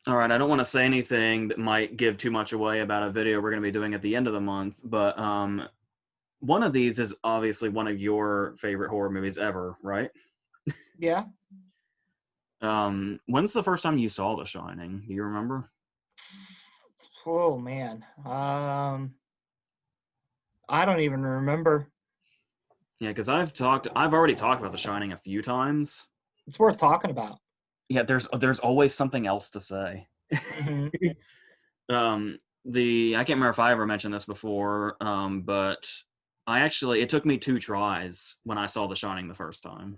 All right, I don't want to say anything that might give too much away about a video we're going to be doing at the end of the month, but one of these is obviously one of your favorite horror movies ever, right? Yeah. When's the first time you saw The Shining? Do you remember? Oh man. I don't even remember. Yeah, because I've already talked about The Shining a few times. It's worth talking about. Yeah, there's always something else to say. Hmm. I can't remember if I ever mentioned this before, but it took me 2 tries when I saw The Shining the first time.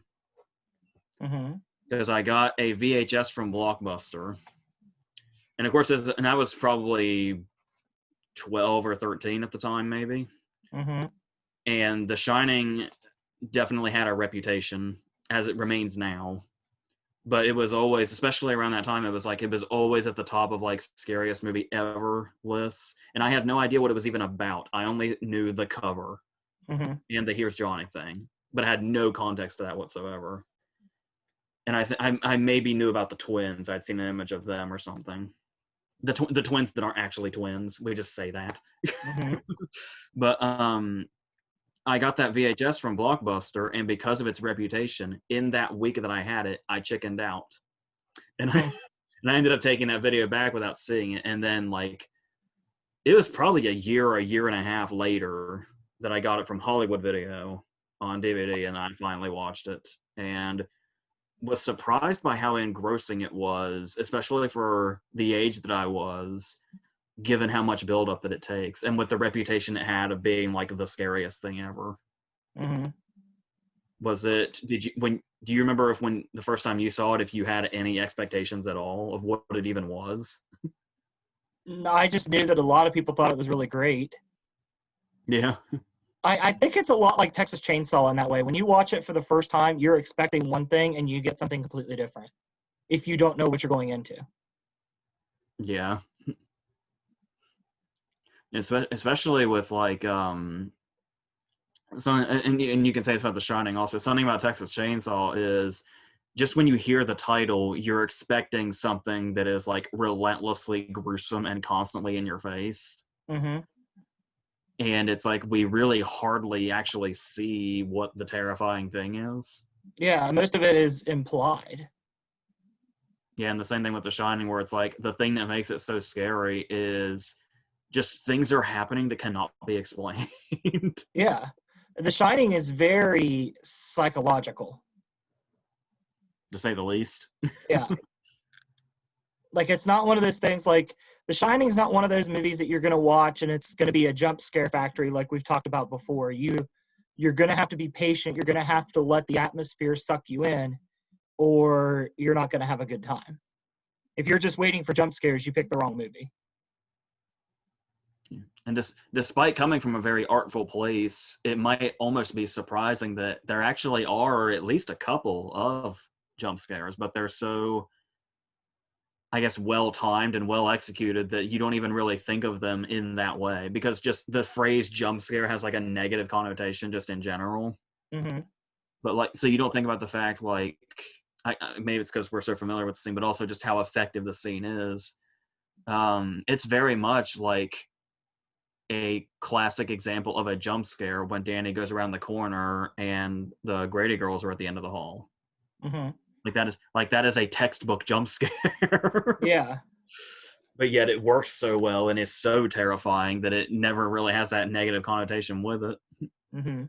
Hmm. Because I got a VHS from Blockbuster. And of course, and I was probably 12 or 13 at the time, maybe. Hmm. And The Shining definitely had a reputation, as it remains now. But it was always, especially around that time, it was always at the top of like scariest movie ever lists. And I had no idea what it was even about. I only knew the cover Hmm. and the Here's Johnny thing, but I had no context to that whatsoever. And I maybe knew about the twins. I'd seen an image of them or something. The twins that aren't actually twins. We just say that. Hmm. But I got that VHS from Blockbuster, and because of its reputation, in that week that I had it, I chickened out, and I Hmm. and I ended up taking that video back without seeing it. And then it was probably a year and a half later that I got it from Hollywood Video on DVD, and I finally watched it, and was surprised by how engrossing it was, especially for the age that I was, given how much buildup that it takes, and with the reputation it had of being like the scariest thing ever. Hmm. Do you remember if when the first time you saw it, if you had any expectations at all of what it even was? No, I just knew that a lot of people thought it was really great. Yeah. I think it's a lot like Texas Chainsaw in that way. When you watch it for the first time, you're expecting one thing and you get something completely different if you don't know what you're going into. Yeah. Especially with and you can say it's about The Shining also. Something about Texas Chainsaw is just when you hear the title, you're expecting something that is like relentlessly gruesome and constantly in your face. Hmm. And it's like we really hardly actually see what the terrifying thing is. Yeah, most of it is implied. Yeah, and the same thing with The Shining, where it's like the thing that makes it so scary is just things are happening that cannot be explained. Yeah. The Shining is very psychological. To say the least. Yeah. Like, it's not one of those things like The Shining is not one of those movies that you're going to watch and it's going to be a jump scare factory like we've talked about before. You're going to have to be patient. You're going to have to let the atmosphere suck you in, or you're not going to have a good time. If you're just waiting for jump scares, you pick the wrong movie. And despite coming from a very artful place, it might almost be surprising that there actually are at least a couple of jump scares, but they're so, I guess, well timed and well executed that you don't even really think of them in that way, because just the phrase jump scare has like a negative connotation just in general. Mm-hmm. But so you don't think about the fact maybe it's because we're so familiar with the scene, but also just how effective the scene is. It's very much like a classic example of a jump scare when Danny goes around the corner and the Grady girls are at the end of the hall. Mm-hmm. That is a textbook jump scare. Yeah. But yet it works so well and is so terrifying that it never really has that negative connotation with it. Mm-hmm.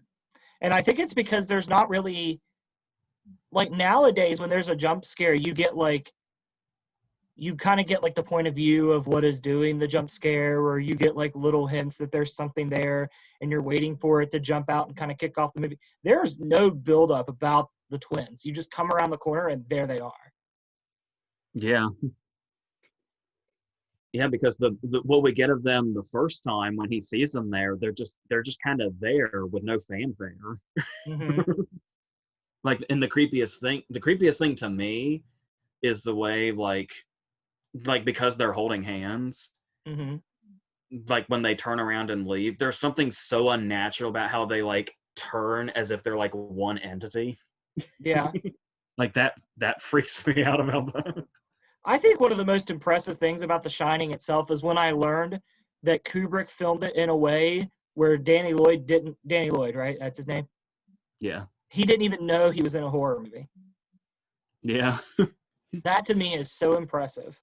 And I think it's because there's not really, like, nowadays when there's a jump scare, you kind of get like the point of view of what is doing the jump scare, or you get like little hints that there's something there and you're waiting for it to jump out and kind of kick off the movie. There's no buildup about the twins. You just come around the corner and there they are. Yeah. Yeah, because the what we get of them the first time when he sees them there, they're just kind of there with no fanfare. Mm-hmm. Like, and the creepiest thing to me is the way because they're holding hands, Mm-hmm. like when they turn around and leave, there's something so unnatural about how they like turn as if they're like one entity. Yeah. Like that freaks me out about that. I think one of the most impressive things about The Shining itself is when I learned that Kubrick filmed it in a way where Danny Lloyd, right? That's his name. Yeah. He didn't even know he was in a horror movie. Yeah. That to me is so impressive.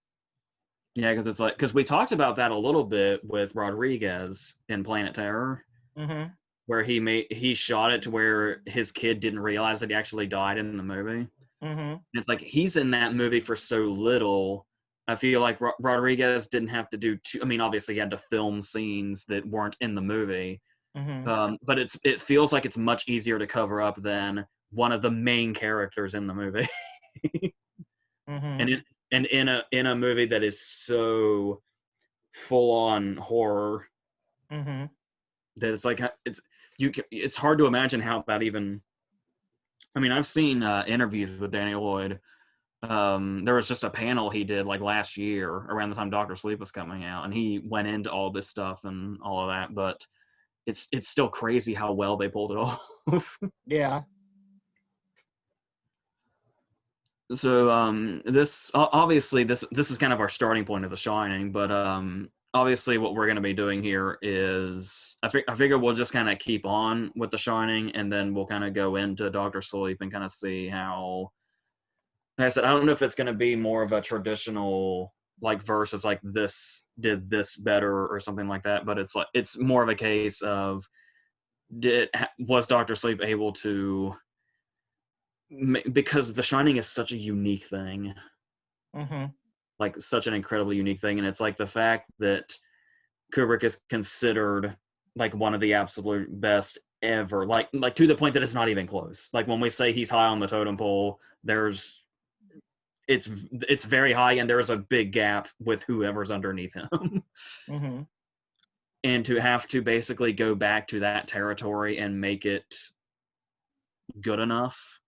Yeah, because it's like, because we talked about that a little bit with Rodriguez in Planet Terror, Mm-hmm. where he shot it to where his kid didn't realize that he actually died in the movie. Mm-hmm. And it's like he's in that movie for so little. I feel like Rodriguez didn't have to do too. I mean, obviously he had to film scenes that weren't in the movie, Mm-hmm. but it feels like it's much easier to cover up than one of the main characters in the movie. Mm-hmm. and in a movie that is so full on horror Mm-hmm. that it's like it's hard to imagine how that even. I mean, I've seen interviews with Danny Lloyd. There was just a panel he did like last year around the time Doctor Sleep was coming out, and he went into all this stuff and all of that. But it's still crazy how well they pulled it off. Yeah. So this obviously this is kind of our starting point of The Shining, but obviously what we're going to be doing here is I figure we'll just kind of keep on with The Shining, and then we'll kind of go into Doctor Sleep and kind of see how. Like I said, I don't know if it's going to be more of a traditional like versus like this did this better or something like that, but it's more of a case of was Doctor Sleep able to, because The Shining is such a unique thing, Mm-hmm. like such an incredibly unique thing, and it's like the fact that Kubrick is considered like one of the absolute best ever, like to the point that it's not even close. Like when we say he's high on the totem pole, it's very high, and there's a big gap with whoever's underneath him. Mm-hmm. And to have to basically go back to that territory and make it good enough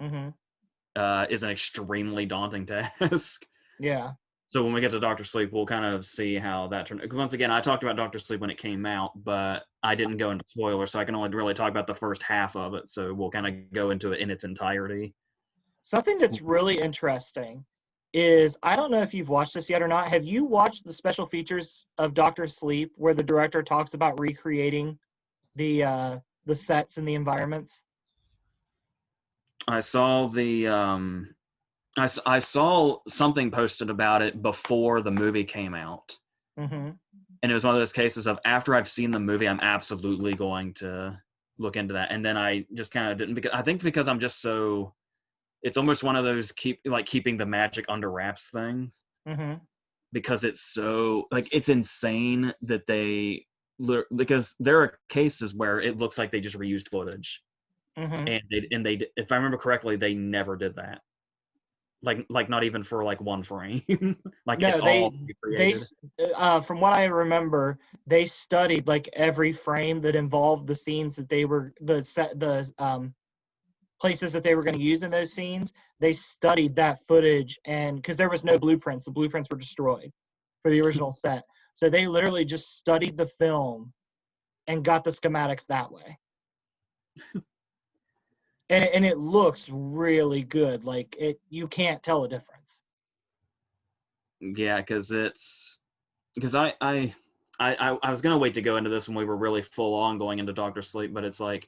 Mm-hmm. is an extremely daunting task. Yeah. So when we get to Doctor Sleep, we'll kind of see how that turned. Because once again, I talked about Doctor Sleep when it came out, but I didn't go into spoilers, so I can only really talk about the first half of it. So we'll kind of go into it in its entirety. Something that's really interesting is I don't know if you've watched this yet or not. Have you watched the special features of Doctor Sleep where the director talks about recreating the sets and the environments? I saw I saw something posted about it before the movie came out. Mm-hmm. And it was one of those cases of after I've seen the movie, I'm absolutely going to look into that. And then I just kind of didn't, because I think because I'm just so, it's almost one of those keeping the magic under wraps things, Mm-hmm. because it's so like it's insane that because there are cases where it looks like they just reused footage, Mm-hmm. and they if I remember correctly, they never did that. Like not even for like one frame. Like it's No, all they recreated. from what I remember, they studied like every frame that involved the scenes that they were the places that they were going to use in those scenes. They studied that footage, and because there was no blueprints, the blueprints were destroyed for the original set. So they literally just studied the film and got the schematics that way. And it looks really good. Like you can't tell a difference. Yeah, because I was gonna wait to go into this when we were really full on going into Doctor Sleep, but it's like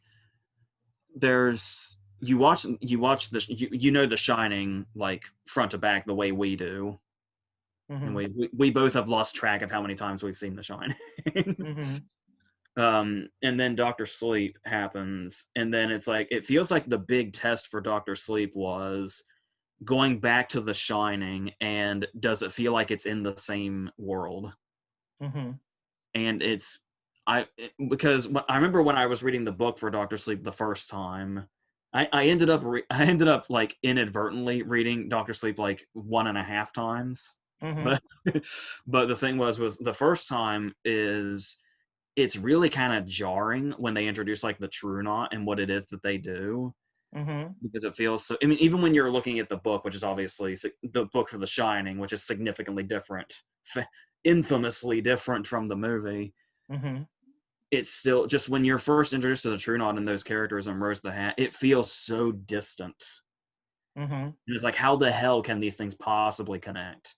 there's you know The Shining like front to back the way we do, and Mm-hmm. we both have lost track of how many times we've seen The Shining. Mm-hmm. And then Doctor Sleep happens, and then it's like it feels like the big test for Doctor Sleep was going back to The Shining, and does it feel like it's in the same world? Mm-hmm. And because I remember when I was reading the book for Doctor Sleep the first time, I ended up like inadvertently reading Doctor Sleep like 1.5 times. Mm-hmm. But but the thing was the first time is it's really kind of jarring when they introduce like the True Knot and what it is that they do, Mm-hmm. because it feels so. I mean, even when you're looking at the book, which is obviously the book for The Shining, which is significantly different, infamously different from the movie, Mm-hmm. it's still just when you're first introduced to the True Knot and those characters and Rose the Hat, it feels so distant. Mm-hmm. And it's like, how the hell can these things possibly connect?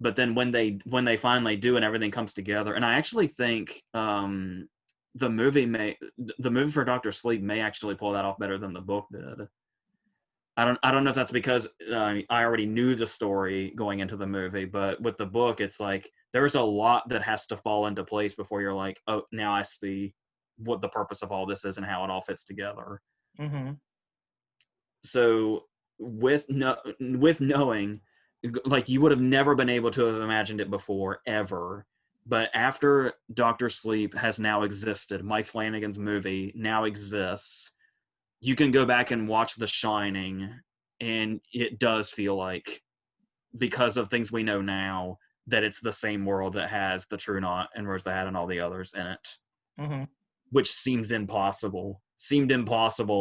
But then when they finally do and everything comes together, and I actually think the movie for Doctor Sleep may actually pull that off better than the book did. I don't know if that's because I already knew the story going into the movie, but with the book, it's like there's a lot that has to fall into place before you're like, oh, now I see what the purpose of all this is and how it all fits together. Mm-hmm. So with knowing, like, you would have never been able to have imagined it before ever, but after Doctor Sleep has now existed, Mike Flanagan's movie now exists, you can go back and watch The Shining, and it does feel like, because of things we know now, that it's the same world that has the True Knot and Rose the Hat and all the others in it, Mm-hmm. which seemed impossible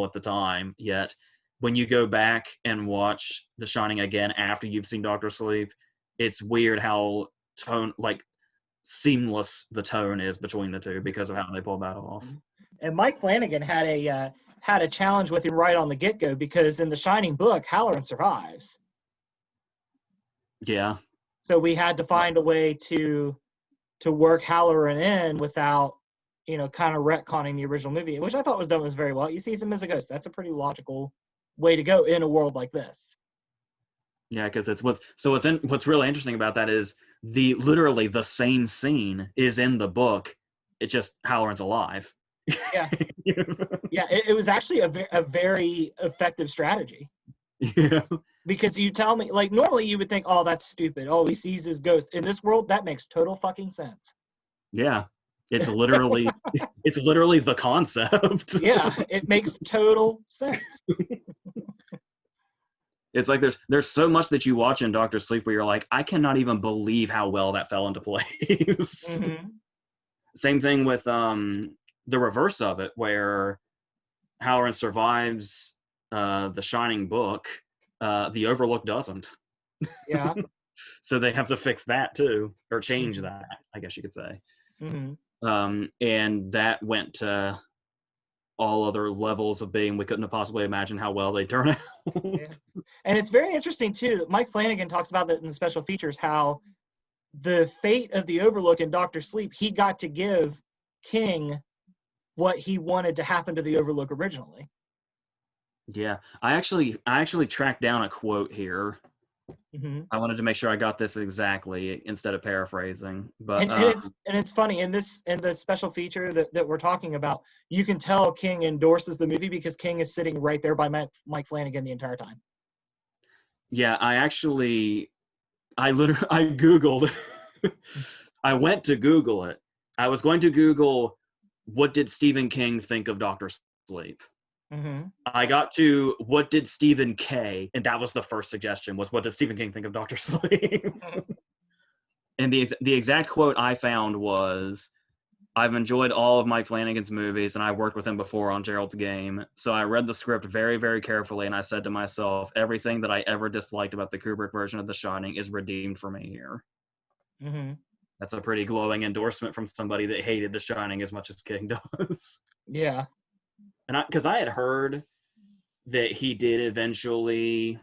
at the time. Yet when you go back and watch The Shining again after you've seen Doctor Sleep, it's weird how seamless the tone is between the two because of how they pulled that off. And Mike Flanagan had a challenge with him right on the get-go, because in the Shining book, Halloran survives. Yeah. So we had to find a way to work Halloran in without, kind of retconning the original movie, which I thought was very well. You see him as a ghost. That's a pretty logical way to go in a world like this. Yeah, because what's really interesting about that is literally the same scene is in the book. It's just Halloran's alive. Yeah. Yeah, it was actually a very effective strategy. Yeah. Because you tell me, like, normally you would think, oh, that's stupid. Oh, he sees his ghost. In this world, that makes total fucking sense. Yeah. It's literally the concept. Yeah, it makes total sense. It's like there's so much that you watch in Doctor Sleep where you're like, I cannot even believe how well that fell into place. Mm-hmm. Same thing with the reverse of it, where Halloran survives the Shining book, the Overlook doesn't. Yeah. So they have to fix that too, or change Mm-hmm. that, I guess you could say. Mm-hmm. And that went to all other levels of being, we couldn't have possibly imagined how well they turn out. Yeah. And it's very interesting too. Mike Flanagan talks about that in the special features, how the fate of the Overlook in Doctor Sleep, he got to give King what he wanted to happen to the Overlook originally. Yeah, I actually tracked down a quote here. Mm-hmm. I wanted to make sure I got this exactly instead of paraphrasing. But And it's funny in the special feature that we're talking about, you can tell King endorses the movie because King is sitting right there by Mike Flanagan the entire time. yeah, I Googled. I went to Google it. I was going to Google, what did Stephen King think of Doctor Sleep? Mm-hmm. I got to, what did Stephen K, and that was the first suggestion, was, what did Stephen King think of Doctor Sleep? And the exact quote I found was, I've enjoyed all of Mike Flanagan's movies, and I worked with him before on Gerald's Game. So I read the script very, very carefully, and I said to myself, everything that I ever disliked about the Kubrick version of The Shining is redeemed for me here. Mm-hmm. That's a pretty glowing endorsement from somebody that hated The Shining as much as King does. Yeah. And because I had heard that he did eventually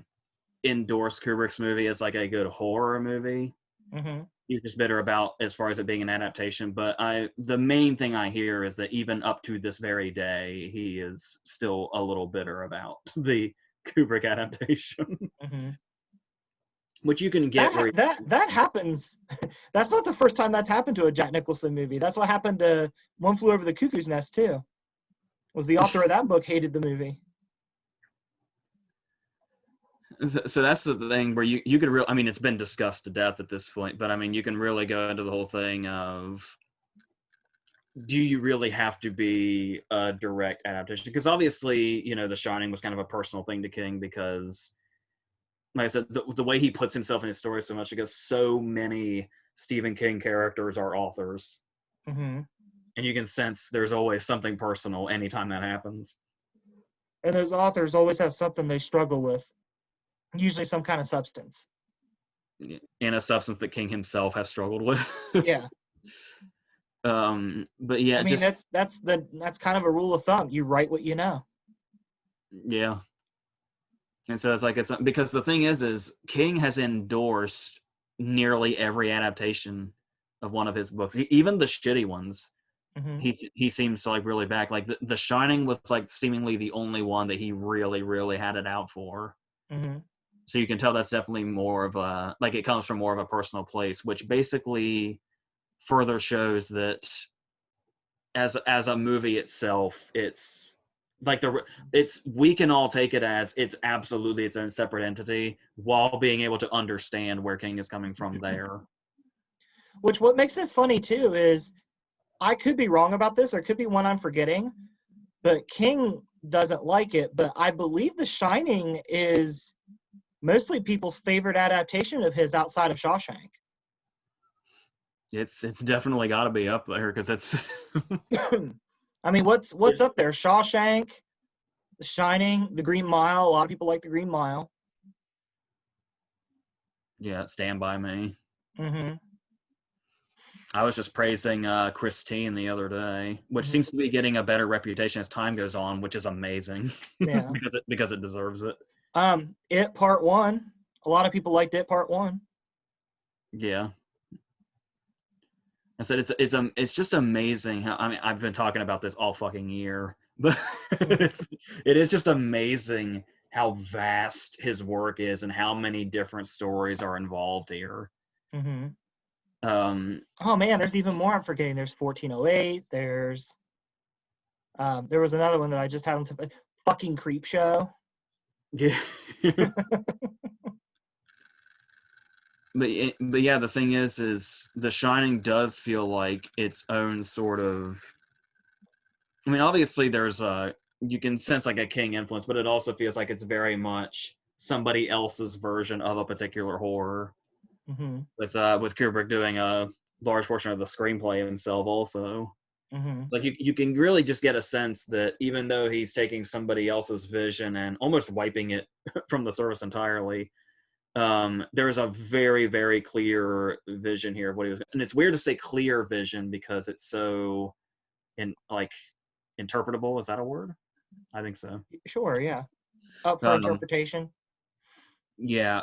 endorse Kubrick's movie as like a good horror movie. Mm-hmm. He was just bitter about as far as it being an adaptation. But the main thing I hear is that even up to this very day, he is still a little bitter about the Kubrick adaptation. Mm-hmm. Which you can get that happens. That's not the first time that's happened to a Jack Nicholson movie. That's what happened to One Flew Over the Cuckoo's Nest too. Was the author of that book hated the movie. So that's the thing where you could really, I mean, it's been discussed to death at this point, but I mean, you can really go into the whole thing of, do you really have to be a direct adaptation? Because obviously, The Shining was kind of a personal thing to King because, like I said, the way he puts himself in his story so much, because so many Stephen King characters are authors. Mm-hmm. And you can sense there's always something personal anytime that happens. And those authors always have something they struggle with, usually some kind of substance. And a substance that King himself has struggled with. Yeah. But yeah, I mean, that's kind of a rule of thumb. You write what you know. Yeah. And so it's like, it's because the thing is King has endorsed nearly every adaptation of one of his books, even the shitty ones. Mm-hmm. He seems to like really back. Like the Shining was like seemingly the only one that he really had it out for. Mm-hmm. So you can tell that's definitely more of a, like, it comes from more of a personal place, which basically further shows that as a movie itself, it's like we can all take it as it's absolutely its own separate entity while being able to understand where King is coming from there. Which what makes it funny too is I could be wrong about this, or could be one I'm forgetting, but King doesn't like it. But I believe The Shining is mostly people's favorite adaptation of his outside of Shawshank. It's definitely got to be up there because it's I mean, what's up there? Shawshank, The Shining, The Green Mile. A lot of people like The Green Mile. yeah, Stand By Me. Mm-hmm. I was just praising Christine the other day, which Mm-hmm. seems to be getting a better reputation as time goes on, which is amazing. Yeah. because it deserves it. It Part 1. A lot of people liked It Part 1. Yeah. I said it's just amazing how, I mean, I've been talking about this all fucking year, but Mm-hmm. it is just amazing how vast his work is and how many different stories are involved here. Mm-hmm. Um, Oh man, there's even more I'm forgetting. There's 1408. There was another one that I just had on top. Fucking Creep Show. yeah. But yeah, the thing is The Shining does feel like its own sort of. I mean, obviously there's you can sense like a King influence, but it also feels like it's very much somebody else's version of a particular horror. Mm-hmm. With Kubrick doing a large portion of the screenplay himself, also. Mm-hmm. Like you can really just get a sense that even though he's taking somebody else's vision and almost wiping it from the surface entirely, there's a very clear vision here of what he was. And it's weird to say clear vision because it's so like interpretable. Is that a word? I think so. Sure, yeah. Up for Um, interpretation. yeah.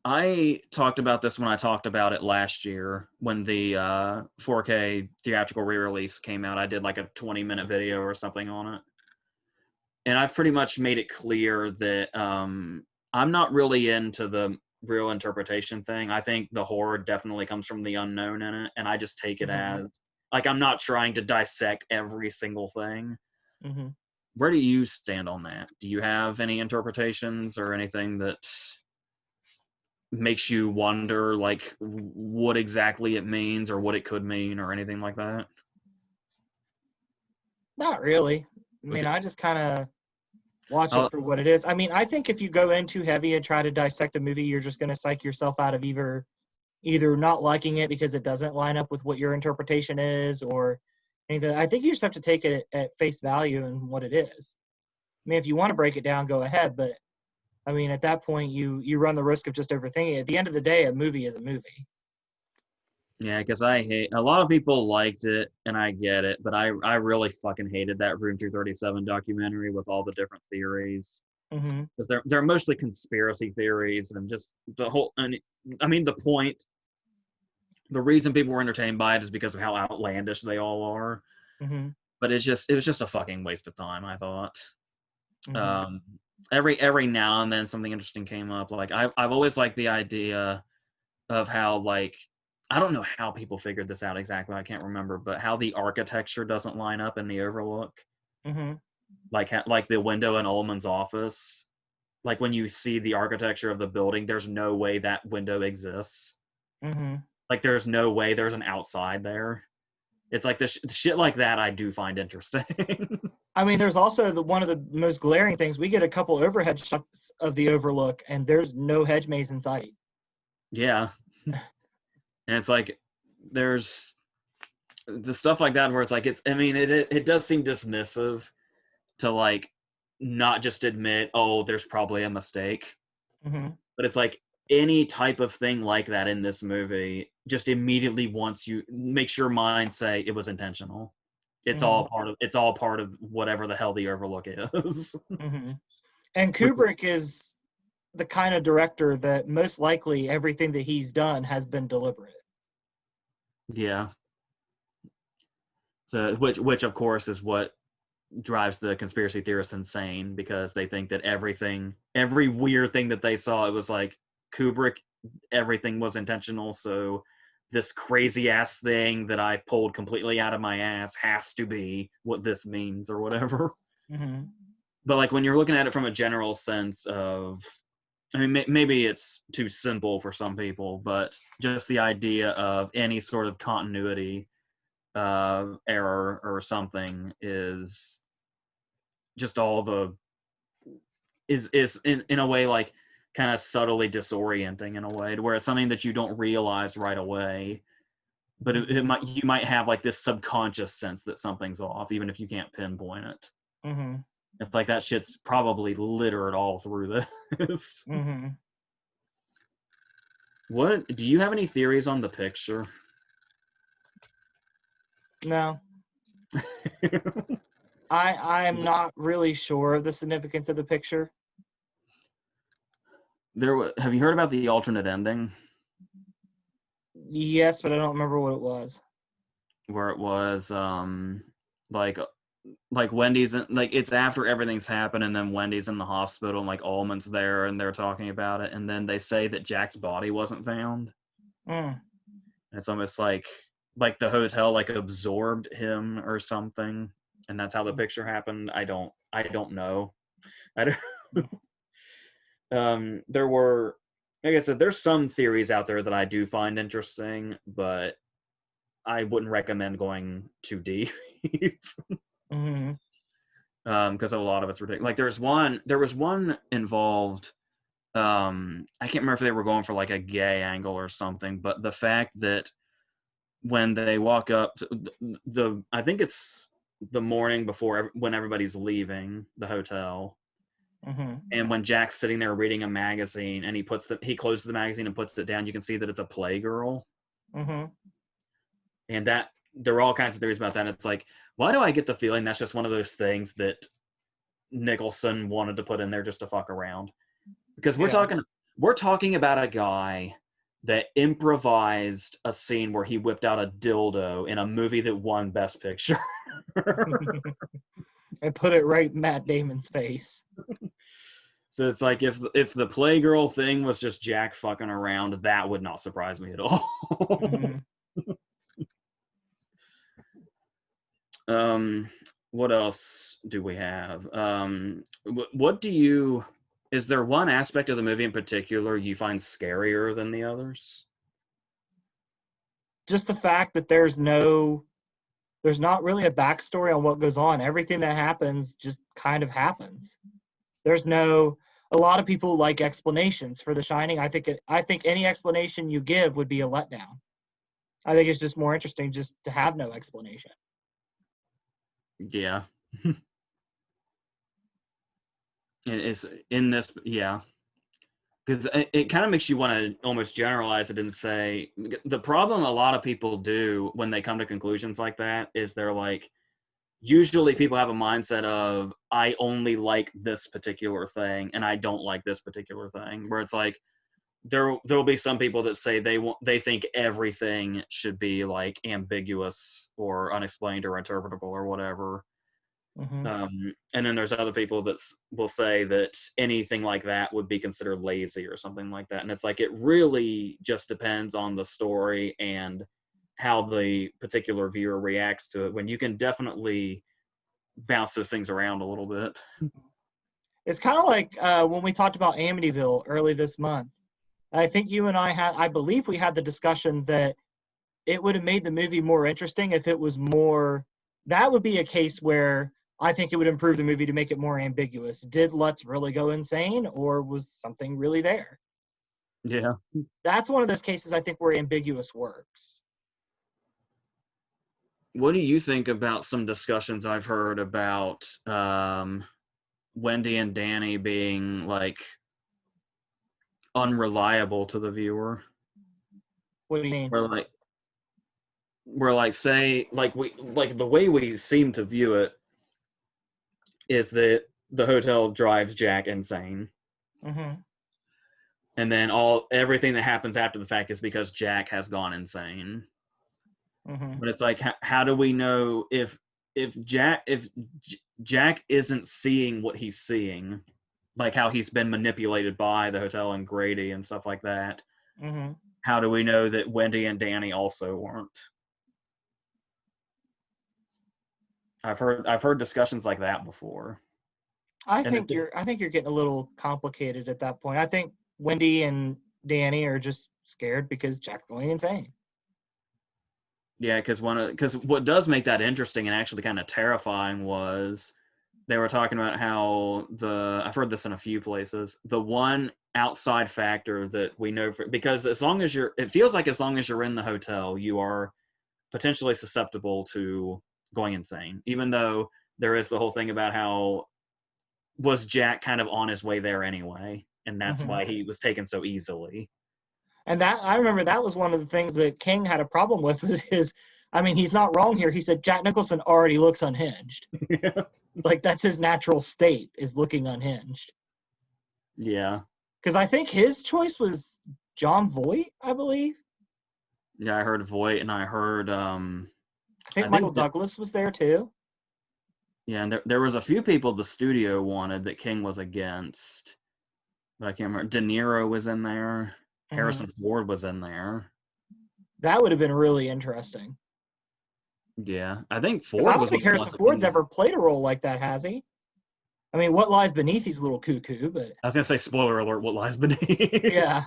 I talked about this when I talked about it last year when the 4K theatrical re-release came out. I did like a 20-minute video or something on it. And I've pretty much made it clear that I'm not really into the real interpretation thing. I think the horror definitely comes from the unknown in it, and I just take it Mm-hmm. as like I'm not trying to dissect every single thing. Mm-hmm. Where do you stand on that? Do you have any interpretations or anything that makes you wonder like what exactly it means or what it could mean or anything like that? Not really. I mean, Okay. I just kind of watch it I'll, for what it is. I mean, I think if you go in too heavy and try to dissect a movie, you're just going to psych yourself out of either not liking it because it doesn't line up with what your interpretation is, or anything. I think you just have to take it at face value and what it is. I mean, if you want to break it down, go ahead. But I mean, at that point, you run the risk of just overthinking it. At the end of the day, a movie is a movie. yeah, because I hate a lot of people liked it and I get it, but I really fucking hated that Room 237 documentary with all the different theories Mm-hmm. because they're mostly conspiracy theories and just the whole. And I mean, the reason people were entertained by it is because of how outlandish they all are. Mm-hmm. But it was just a fucking waste of time. I thought. Mm-hmm. Um, every now and then something interesting came up. Like I've always liked the idea of how like I don't know how people figured this out exactly. I can't remember, but how the architecture doesn't line up in the Overlook, Mm-hmm. like the window in Ullman's office. Like when you see the architecture of the building, there's no way that window exists. Mm-hmm. Like there's no way there's an outside there. It's like the shit like that I do find interesting. I mean, there's also one of the most glaring things. We get a couple overhead shots of the Overlook, and there's no hedge maze in sight. Yeah, and it's like there's the stuff like that where it's like it's. I mean, it does seem dismissive to like not just admit, oh, there's probably a mistake, Mm-hmm. but it's like any type of thing like that in this movie just immediately makes your mind say it was intentional. Mm-hmm. It's all part of whatever the hell the Overlook is. Mm-hmm. And Kubrick is the kind of director that most likely everything that he's done has been deliberate. Yeah. So, which of course is what drives the conspiracy theorists insane, because they think that every weird thing that they saw, it was like Kubrick, everything was intentional. So this crazy ass thing that I pulled completely out of my ass has to be what this means or whatever. Mm-hmm. But like when you're looking at it from a general sense of, I mean, maybe it's too simple for some people, but just the idea of any sort of continuity error or something is just all the is in a way like kind of subtly disorienting in a way, to where it's something that you don't realize right away, but you might have like this subconscious sense that something's off, even if you can't pinpoint it. Mm-hmm. It's like that shit's probably littered all through this. Mm-hmm. What do you have any theories on the picture? No. I am not really sure of the significance of the picture. Have you heard about the alternate ending? Yes, but I don't remember what it was. Where it was like Wendy's like, it's after everything's happened, and then Wendy's in the hospital, and like Allman's there, and they're talking about it, and then they say that Jack's body wasn't found. Mm. It's almost like the hotel like absorbed him or something, and that's how the picture happened. I don't know. I don't. There were, like I said, there's some theories out there that I do find interesting, but I wouldn't recommend going too deep. Mm-hmm. Because a lot of it's ridiculous. Like there was one involved. I can't remember if they were going for like a gay angle or something, but the fact that when they walk up to I think it's the morning before, when everybody's leaving the hotel, Mm-hmm. and when Jack's sitting there reading a magazine, and he closes the magazine and puts it down, you can see that it's a Playgirl. Mm-hmm. And that there are all kinds of theories about that. And it's like, why do I get the feeling that's just one of those things that Nicholson wanted to put in there just to fuck around? Because we're talking about a guy that improvised a scene where he whipped out a dildo in a movie that won Best Picture. And put it right in Matt Damon's face. So it's like, if the Playgirl thing was just Jack fucking around, that would not surprise me at all. Mm-hmm. What else do we have? Is there one aspect of the movie in particular you find scarier than the others? Just the fact that there's not really a backstory on what goes on. Everything that happens just kind of happens. A lot of people like explanations for The Shining. I think any explanation you give would be a letdown. I think it's just more interesting just to have no explanation. Yeah. It's in this, yeah. Because it kind of makes you want to almost generalize it and say, the problem a lot of people do when they come to conclusions like that is they're like, usually people have a mindset of, I only like this particular thing and I don't like this particular thing, where it's like, there'll be some people that say they think everything should be like ambiguous or unexplained or interpretable or whatever. Mm-hmm. And then there's other people that will say that anything like that would be considered lazy or something like that. And it's like, it really just depends on the story and how the particular viewer reacts to it, when you can definitely bounce those things around a little bit. It's kind of like when we talked about Amityville early this month. I think you and I believe we had the discussion that it would have made the movie more interesting if it was more, that would be a case where I think it would improve the movie to make it more ambiguous. Did Lutz really go insane, or was something really there? Yeah. That's one of those cases I think where ambiguous works. What do you think about some discussions I've heard about Wendy and Danny being like unreliable to the viewer? What do you mean? We're like, say, like the way we seem to view it is that the hotel drives Jack insane. Mm-hmm. And then everything that happens after the fact is because Jack has gone insane. Mm-hmm. But it's like, how do we know if Jack isn't seeing what he's seeing, like how he's been manipulated by the hotel and Grady and stuff like that? Mm-hmm. How do we know that Wendy and Danny also weren't? I've heard discussions like that before. I And think you're getting a little complicated at that point. I think Wendy and Danny are just scared because Jack's going insane. yeah, because what does make that interesting and actually kind of terrifying was they were talking about how I've heard this in a few places, the one outside factor that we know because it feels like as long as you're in the hotel, you are potentially susceptible to going insane, even though there is the whole thing about how was Jack kind of on his way there anyway, and that's Mm-hmm. why he was taken so easily. And that I remember that was one of the things that King had a problem with was he's not wrong here. He said Jack Nicholson already looks unhinged. Like that's his natural state is looking unhinged. Yeah. Because I think his choice was John Voight, I believe. Yeah, I heard Voight, and I heard I think Michael Douglas was there too. Yeah, and there was a few people the studio wanted that King was against, but I can't remember. De Niro was in there. Mm-hmm. Harrison Ford was in there. That would have been really interesting. Yeah, I think Because Ford I don't was think Harrison Ford's ever played a role like that, has he? I mean, What Lies Beneath, he's a little cuckoo, but I was gonna say spoiler alert. What Lies Beneath? yeah.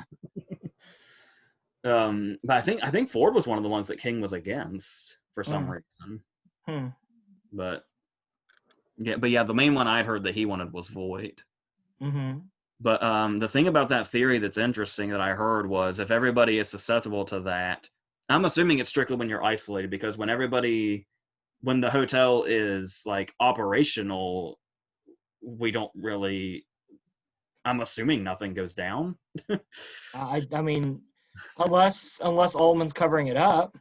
But I think Ford was one of the ones that King was against for some reason. But yeah, the main one I'd heard that he wanted was Voight. Mm-hmm. But the thing about that theory that's interesting that I heard was if everybody is susceptible to that, I'm assuming it's strictly when you're isolated, because when the hotel is like operational, we don't really, I'm assuming nothing goes down. I mean, unless Ullman's covering it up.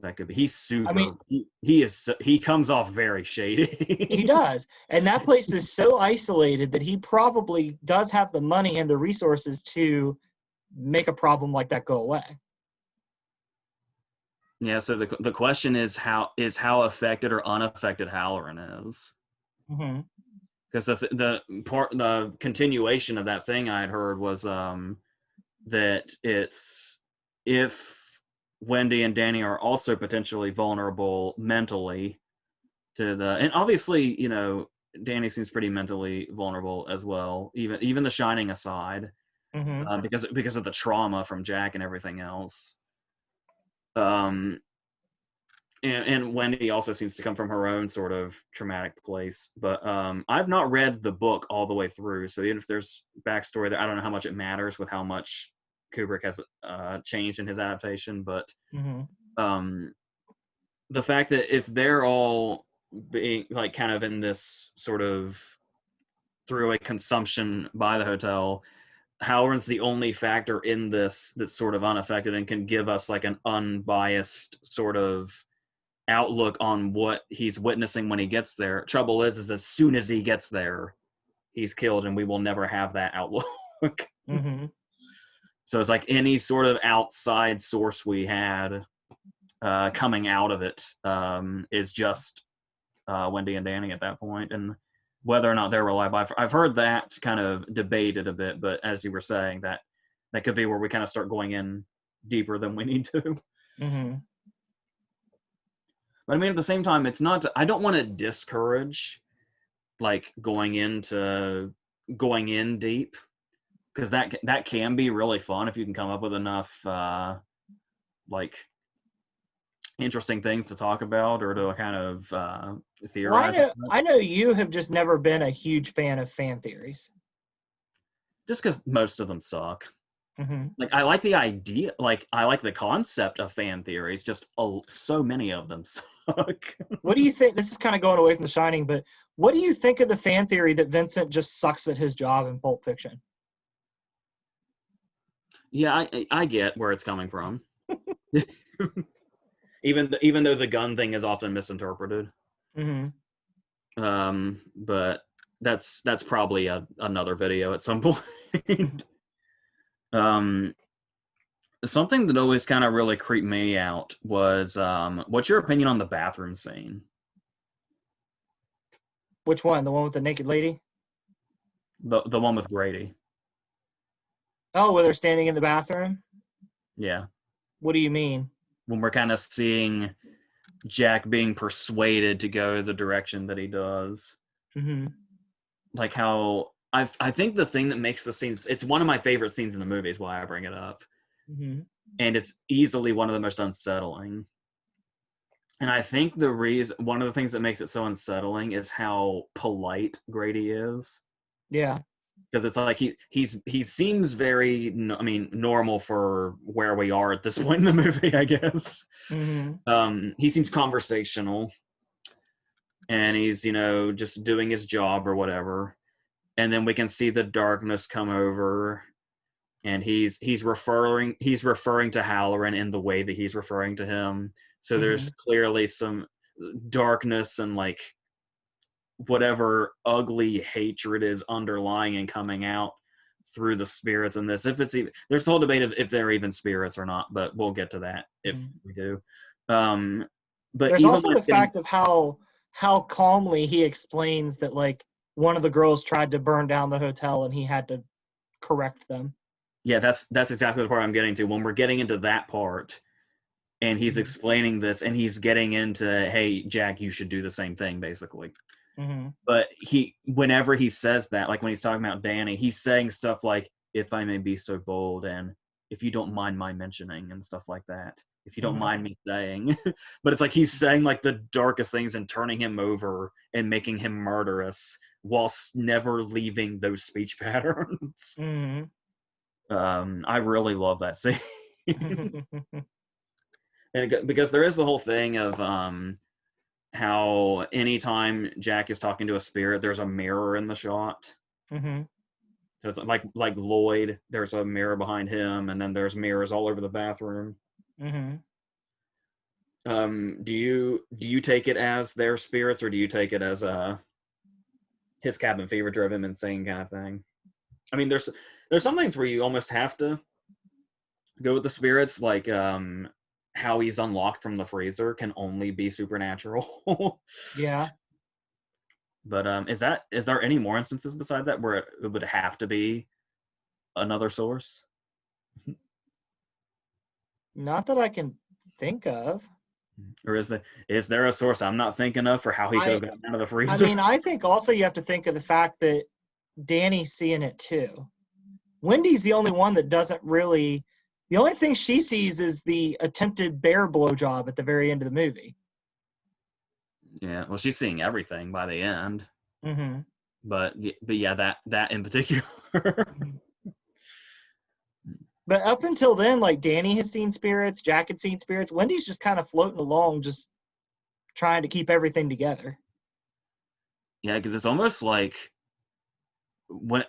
That could be. He's super. I mean, he comes off very shady. he does. And that place is so isolated that he probably does have the money and the resources to make a problem like that go away. Yeah, so the question is how affected or unaffected Halloran is. Mm-hmm. Because the continuation of that thing I had heard was that it's if Wendy and Danny are also potentially vulnerable mentally and obviously, Danny seems pretty mentally vulnerable as well, even The Shining aside, Mm-hmm. because of the trauma from Jack and everything else. And Wendy also seems to come from her own sort of traumatic place. But I've not read the book all the way through, so even if there's backstory there, I don't know how much it matters with how much Kubrick has changed in his adaptation. But Mm-hmm. The fact that if they're all being like kind of in this sort of throughway consumption by the hotel, Halloran's the only factor in this that's sort of unaffected and can give us like an unbiased sort of outlook on what he's witnessing when he gets there. Trouble is as soon as he gets there, he's killed, and we will never have that outlook. Mm-hmm. So it's like any sort of outside source we had coming out of it is just Wendy and Danny at that point, and whether or not they're reliable. I've heard that kind of debated a bit, but as you were saying, that could be where we kind of start going in deeper than we need to. Mm-hmm. But I mean, at the same time, it's not. I don't want to discourage like going in deep, because that can be really fun if you can come up with enough like interesting things to talk about or to kind of theorize. Well, I know you have just never been a huge fan of fan theories. Just because most of them suck. Mm-hmm. Like I like the idea, like I like the concept of fan theories. Just so many of them suck. What do you think? This is kind of going away from The Shining, but what do you think of the fan theory that Vincent just sucks at his job in Pulp Fiction? Yeah, I get where it's coming from. Even though the gun thing is often misinterpreted. Mm-hmm. But that's probably another video at some point. um, Something that always kind of really creeped me out was what's your opinion on the bathroom scene? Which one? The one with the naked lady? The one with Grady. Oh, where they're standing in the bathroom? Yeah. What do you mean? When we're kind of seeing Jack being persuaded to go the direction that he does. Mm-hmm. Like how I think the thing that makes the scenes, it's one of my favorite scenes in the movie is why I bring it up. Mm-hmm. And it's easily one of the most unsettling. And I think one of the things that makes it so unsettling is how polite Grady is. Yeah. Because it's like he seems very, I mean, normal for where we are at this point in the movie, I guess. Mm-hmm. He seems conversational, and he's just doing his job or whatever. And then we can see the darkness come over, and he's referring to Halloran in the way that he's referring to him. So there's clearly some darkness and like whatever ugly hatred is underlying and coming out through the spirits in this. If it's even, there's the whole debate of if they're even spirits or not, but we'll get to that if we do. But there's even also the fact of how calmly he explains that like one of the girls tried to burn down the hotel and he had to correct them. Yeah, that's exactly the part I'm getting to. When we're getting into that part, and he's explaining this, and he's getting into, hey, Jack, you should do the same thing, basically. But whenever he says that, like when he's talking about Danny, he's saying stuff like, if I may be so bold, and if you don't mind my mentioning, and stuff like that. If you don't mind me saying. But it's like he's saying like the darkest things and turning him over and making him murderous whilst never leaving those speech patterns. I really love that scene. And because there is the whole thing of how anytime Jack is talking to a spirit, there's a mirror in the shot. So it's like Lloyd, there's a mirror behind him, and then there's mirrors all over the bathroom. Do you take it as their spirits, or do you take it as his cabin fever drove him insane kind of thing? I mean, there's some things where you almost have to go with the spirits, like how he's unlocked from the freezer can only be supernatural. Yeah. But is there any more instances beside that where it would have to be another source? Not that I can think of. Or is there a source I'm not thinking of for how he could have gotten out of the freezer? I mean, I think also you have to think of the fact that Danny's seeing it too. Wendy's the only one that doesn't really. The only thing she sees is the attempted bear blowjob at the very end of the movie. Yeah, well, she's seeing everything by the end. Mm-hmm. But yeah, that in particular. But up until then, like Danny has seen spirits, Jack had seen spirits. Wendy's just kind of floating along, just trying to keep everything together. Yeah, because it's almost like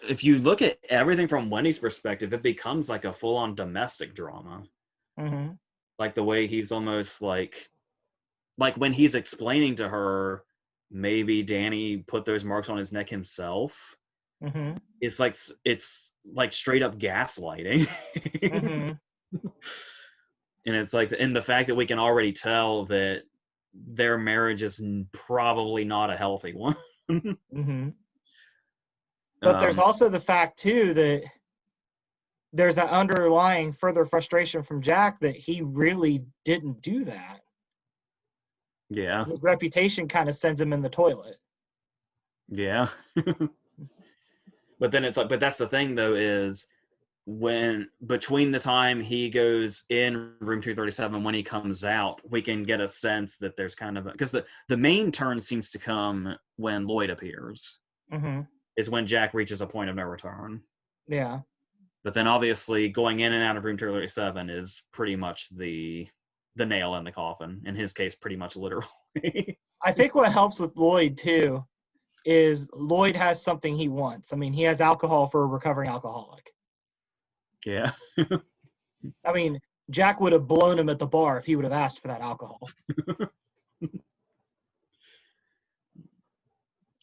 if you look at everything from Wendy's perspective, it becomes like a full-on domestic drama. Mm-hmm. Like the way he's almost like when he's explaining to her, maybe Danny put those marks on his neck himself. Mm-hmm. It's like straight up gaslighting. Mm-hmm. And it's like, and the fact that we can already tell that their marriage is probably not a healthy one. Mm-hmm. But there's also the fact too that there's that underlying further frustration from Jack that he really didn't do that. Yeah. His reputation kind of sends him in the toilet. Yeah. But then it's like, but that's the thing though, is when between the time he goes in room 237 when he comes out, we can get a sense that there's kind of because the main turn seems to come when Lloyd appears. Is when Jack reaches a point of no return. Yeah. But then obviously going in and out of room 237 is pretty much the nail in the coffin. In his case, pretty much literally. I think what helps with Lloyd too is Lloyd has something he wants. I mean, he has alcohol for a recovering alcoholic. Yeah. I mean, Jack would have blown him at the bar if he would have asked for that alcohol.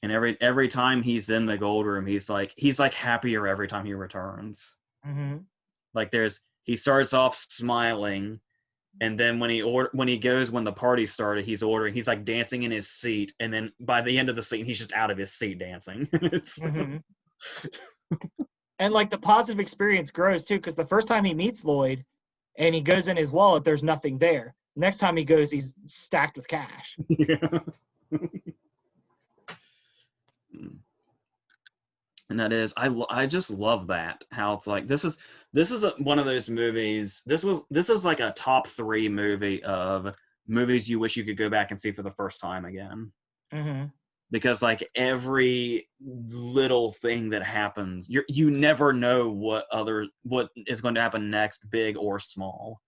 And every time he's in the gold room, he's like happier every time he returns. Mm-hmm. Like he starts off smiling, and then when the party started, he's like dancing in his seat, and then by the end of the scene, he's just out of his seat dancing. Mm-hmm. And like the positive experience grows too, because the first time he meets Lloyd and he goes in his wallet, there's nothing there. Next time he goes, he's stacked with cash. Yeah. And that is, I just love that, how it's like this is one of those movies. This is like a top 3 movie of movies you wish you could go back and see for the first time again. Mm-hmm. Because like every little thing that happens, you never know what is going to happen next, big or small.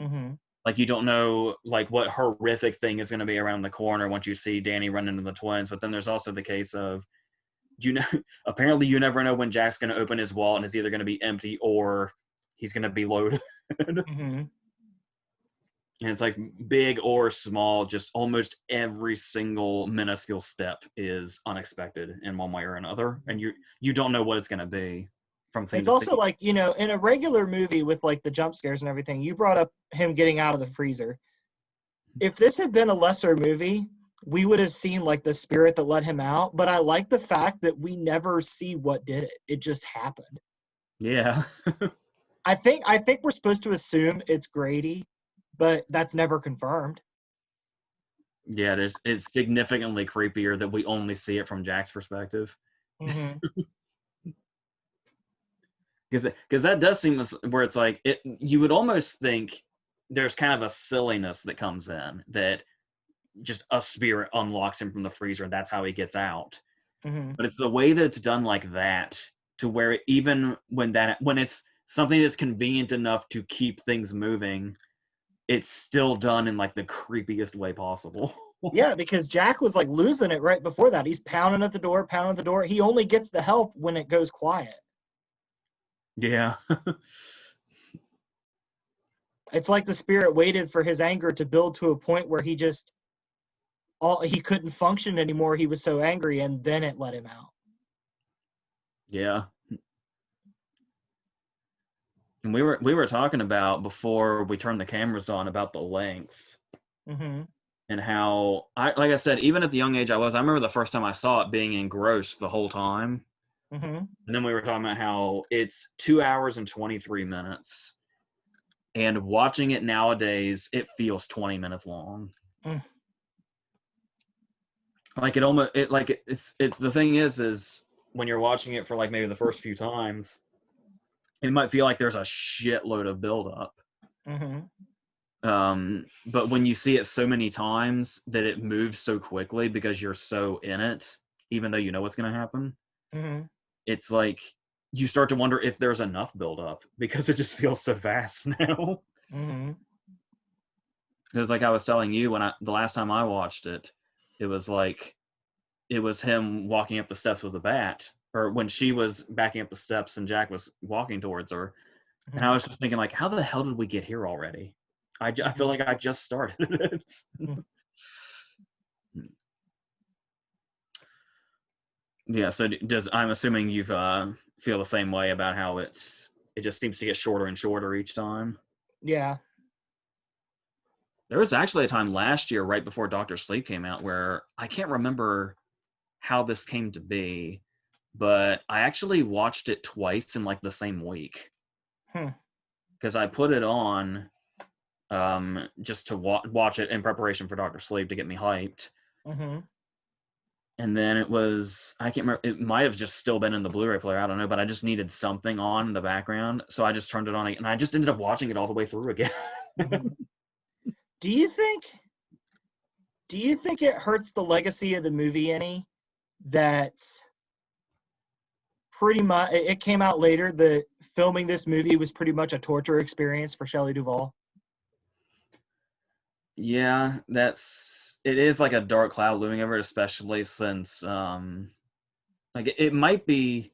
Mm-hmm. Like you don't know like what horrific thing is going to be around the corner once you see Danny run into the twins. But then there's also the case of, apparently you never know when Jack's going to open his wallet and it's either going to be empty or he's going to be loaded. Mm-hmm. And it's like big or small, just almost every single minuscule step is unexpected in one way or another. And you don't know what it's going to be from things. It's also like, in a regular movie with like the jump scares and everything, you brought up him getting out of the freezer. If this had been a lesser movie, we would have seen like the spirit that let him out. But I like the fact that we never see what did it. It just happened. Yeah. I think we're supposed to assume it's Grady, but that's never confirmed. Yeah, it's significantly creepier that we only see it from Jack's perspective. Mm-hmm. Because that does seem where it's like you would almost think there's kind of a silliness that comes in, that just a spirit unlocks him from the freezer and that's how he gets out. Mm-hmm. But it's the way that it's done like that, to where even when it's something that's convenient enough to keep things moving, it's still done in like the creepiest way possible. Yeah, because Jack was like losing it right before that. He's pounding at the door. He only gets the help when it goes quiet. Yeah. It's like the spirit waited for his anger to build to a point where he couldn't function anymore. He was so angry, and then it let him out. Yeah. And we were talking about, before we turned the cameras on, about the length. Mm-hmm. And how, like I said, even at the young age I remember the first time I saw it being engrossed the whole time. Mm-hmm. And then we were talking about how it's 2 hours and 23 minutes. And watching it nowadays, it feels 20 minutes long. Mm. Like it's the thing is when you're watching it for like maybe the first few times, it might feel like there's a shitload of buildup. Mm-hmm. But when you see it so many times that it moves so quickly because you're so in it, even though you know what's going to happen, Mm-hmm. it's like you start to wonder if there's enough buildup, because it just feels so fast now. Mm-hmm. Because like I was telling you, the last time I watched it, it was him walking up the steps with a bat, or when she was backing up the steps and Jack was walking towards her. Mm-hmm. And I was just thinking, like, how the hell did we get here already? I feel like I just started it. Yeah, so I'm assuming you feel the same way about how it just seems to get shorter and shorter each time. Yeah. There was actually a time last year, right before Dr. Sleep came out, where I can't remember how this came to be, but I actually watched it twice in like the same week. Because I put it on just to watch it in preparation for Dr. Sleep to get me hyped. Mm-hmm. And then I can't remember, it might have just still been in the Blu-ray player, I don't know, but I just needed something on in the background, so I just turned it on, and I just ended up watching it all the way through again. Mm-hmm. Do you think it hurts the legacy of the movie any that pretty much it came out later that filming this movie was pretty much a torture experience for Shelley Duvall? Yeah, it is like a dark cloud looming over it, especially since like it might be,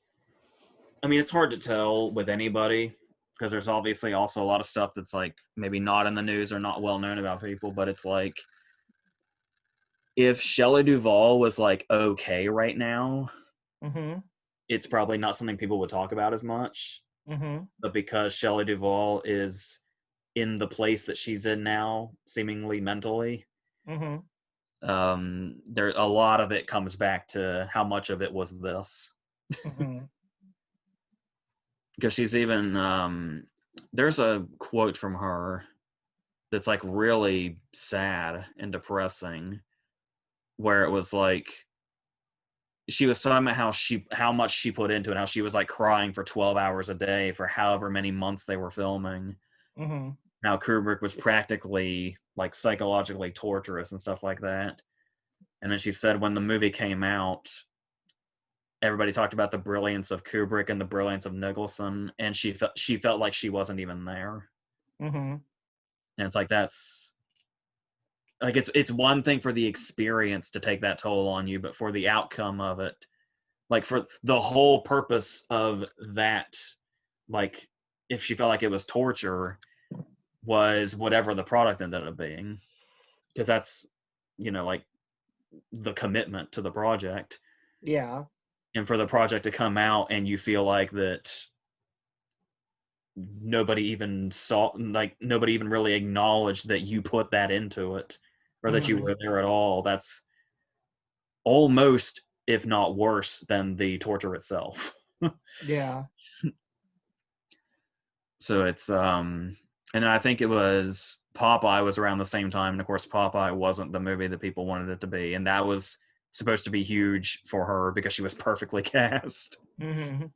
I mean, it's hard to tell with anybody, because there's obviously also a lot of stuff that's like maybe not in the news or not well known about people, but it's like if Shelley Duvall was like okay right now, Mm-hmm. it's probably not something people would talk about as much. Mm-hmm. But because Shelley Duvall is in the place that she's in now, seemingly mentally, Mm-hmm. there a lot of it comes back to how much of it was this. Mm-hmm. Because she's even there's a quote from her that's like really sad and depressing, where it was like she was talking about how much she put into it, how she was like crying for 12 hours a day for however many months they were filming. Mm-hmm. Now Kubrick was practically like psychologically torturous and stuff like that. And then she said when the movie came out, everybody talked about the brilliance of Kubrick and the brilliance of Nicholson, and she felt like she wasn't even there. Mm-hmm. And it's like that's like it's one thing for the experience to take that toll on you, but for the outcome of it, like for the whole purpose of that, like if she felt like it was torture, was whatever the product ended up being, because that's like the commitment to the project, Yeah. and for the project to come out and you feel like that nobody even really acknowledged that you put that into it or that you Mm-hmm. were there at all, that's almost, if not worse than the torture itself. Yeah. So it's and I think it was Popeye was around the same time, and of course Popeye wasn't the movie that people wanted it to be, and that was supposed to be huge for her because she was perfectly cast. Mm-hmm.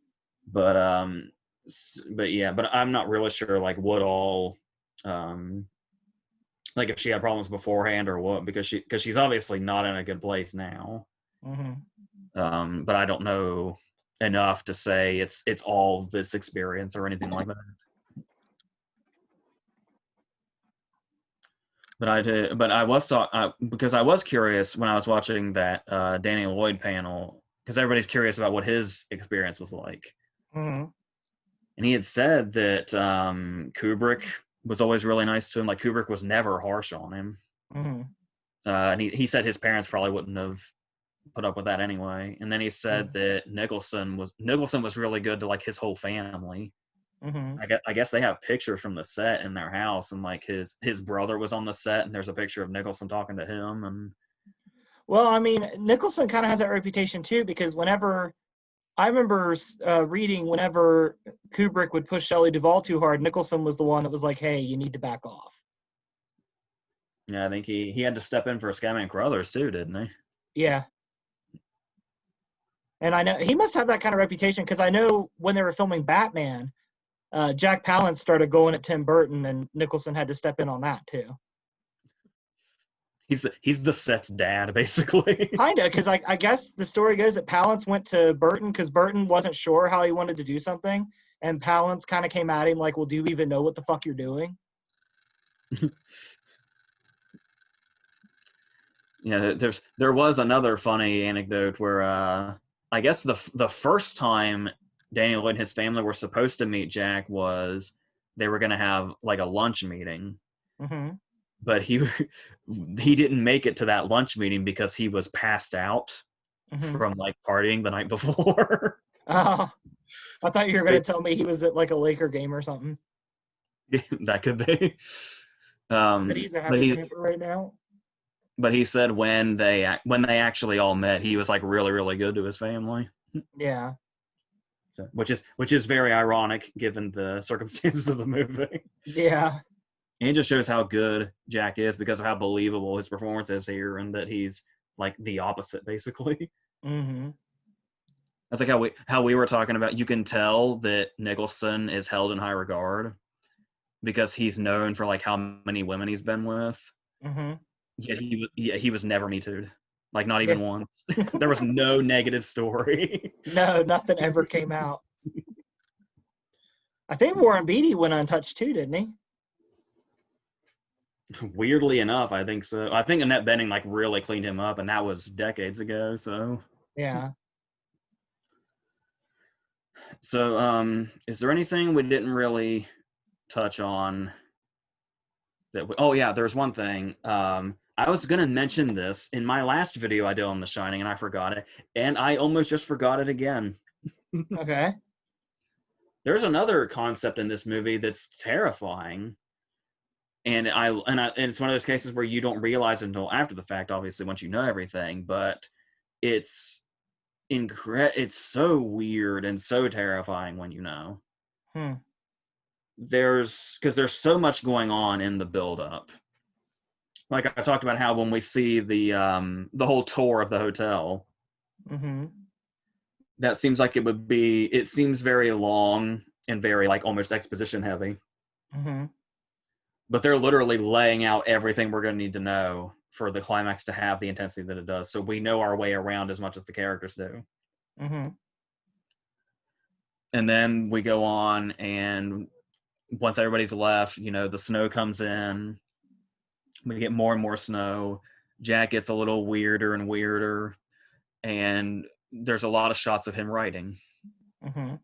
But but I'm not really sure like what all um like if she had problems beforehand or what, because she's obviously not in a good place now. Mm-hmm. But I don't know enough to say it's all this experience or anything like that. But I was because I was curious when I was watching that Danny Lloyd panel, because everybody's curious about what his experience was like, Mm-hmm. and he had said that Kubrick was always really nice to him. Like Kubrick was never harsh on him, Mm-hmm. and he said his parents probably wouldn't have put up with that anyway. And then he said that Nicholson was really good to like his whole family. Mm-hmm. I guess they have pictures from the set in their house, and like his brother was on the set, and there's a picture of Nicholson talking to him, and Well, I mean, Nicholson kind of has that reputation too, because whenever I remember reading, whenever Kubrick would push Shelley Duvall too hard, Nicholson was the one that was like, "Hey, you need to back off." yeah, I think he had to step in for Scamming Crothers too, didn't he? Yeah, and I know he must have that kind of reputation because I know when they were filming Batman, Jack Palance started going at Tim Burton, and Nicholson had to step in on that too. He's the set's dad, basically. Kinda, because I guess the story goes that Palance went to Burton because Burton wasn't sure how he wanted to do something, and Palance kind of came at him like, "Well, do you even know what the fuck you're doing?" Yeah, there was another funny anecdote where I guess the first time Daniel and his family were supposed to meet Jack was they were going to have like a lunch meeting, Mm-hmm. but he didn't make it to that lunch meeting because he was passed out Mm-hmm. from like partying the night before. Oh, I thought you were gonna But tell me he was at like a Laker game or something. that could be. But he's a But happy camper right now. he said when they actually all met, he was like really really good to his family. Yeah. So, which is very ironic given the circumstances of the movie. Yeah. And it just shows how good Jack is because of how believable his performance is here, and that he's like the opposite basically. Mm-hmm. That's like how we were talking about. You can tell that Nicholson is held in high regard because he's known for like how many women he's been with. Mm-hmm. Yet he was never Me Too'd, like not Yeah. even once. There was no negative story. No, nothing ever came out. I think Warren Beatty went untouched too, didn't he? Weirdly enough, I think so. I think Annette Bening like really cleaned him up, and that was decades ago. Yeah. Is there anything we didn't really touch on? Oh yeah, there's one thing. I was gonna mention this in my last video I did on The Shining, and I forgot it, and I almost just forgot it again. Okay. There's another concept in this movie that's terrifying, and it's one of those cases where you don't realize it until after the fact, obviously, once you know everything. But it's it's so weird and so terrifying when you know. Hmm. Because there's so much going on in the build-up. Like I talked about how when we see the whole tour of the hotel, Mm-hmm. that seems like it seems very long and very like almost exposition heavy. Mm-hmm. But they're literally laying out everything we're going to need to know for the climax to have the intensity that it does. So we know our way around as much as the characters do. Mm-hmm. And then we go on, and once everybody's left, the snow comes in. We get more and more snow. Jack gets a little weirder and weirder. And there's a lot of shots of him writing. Mm-hmm. And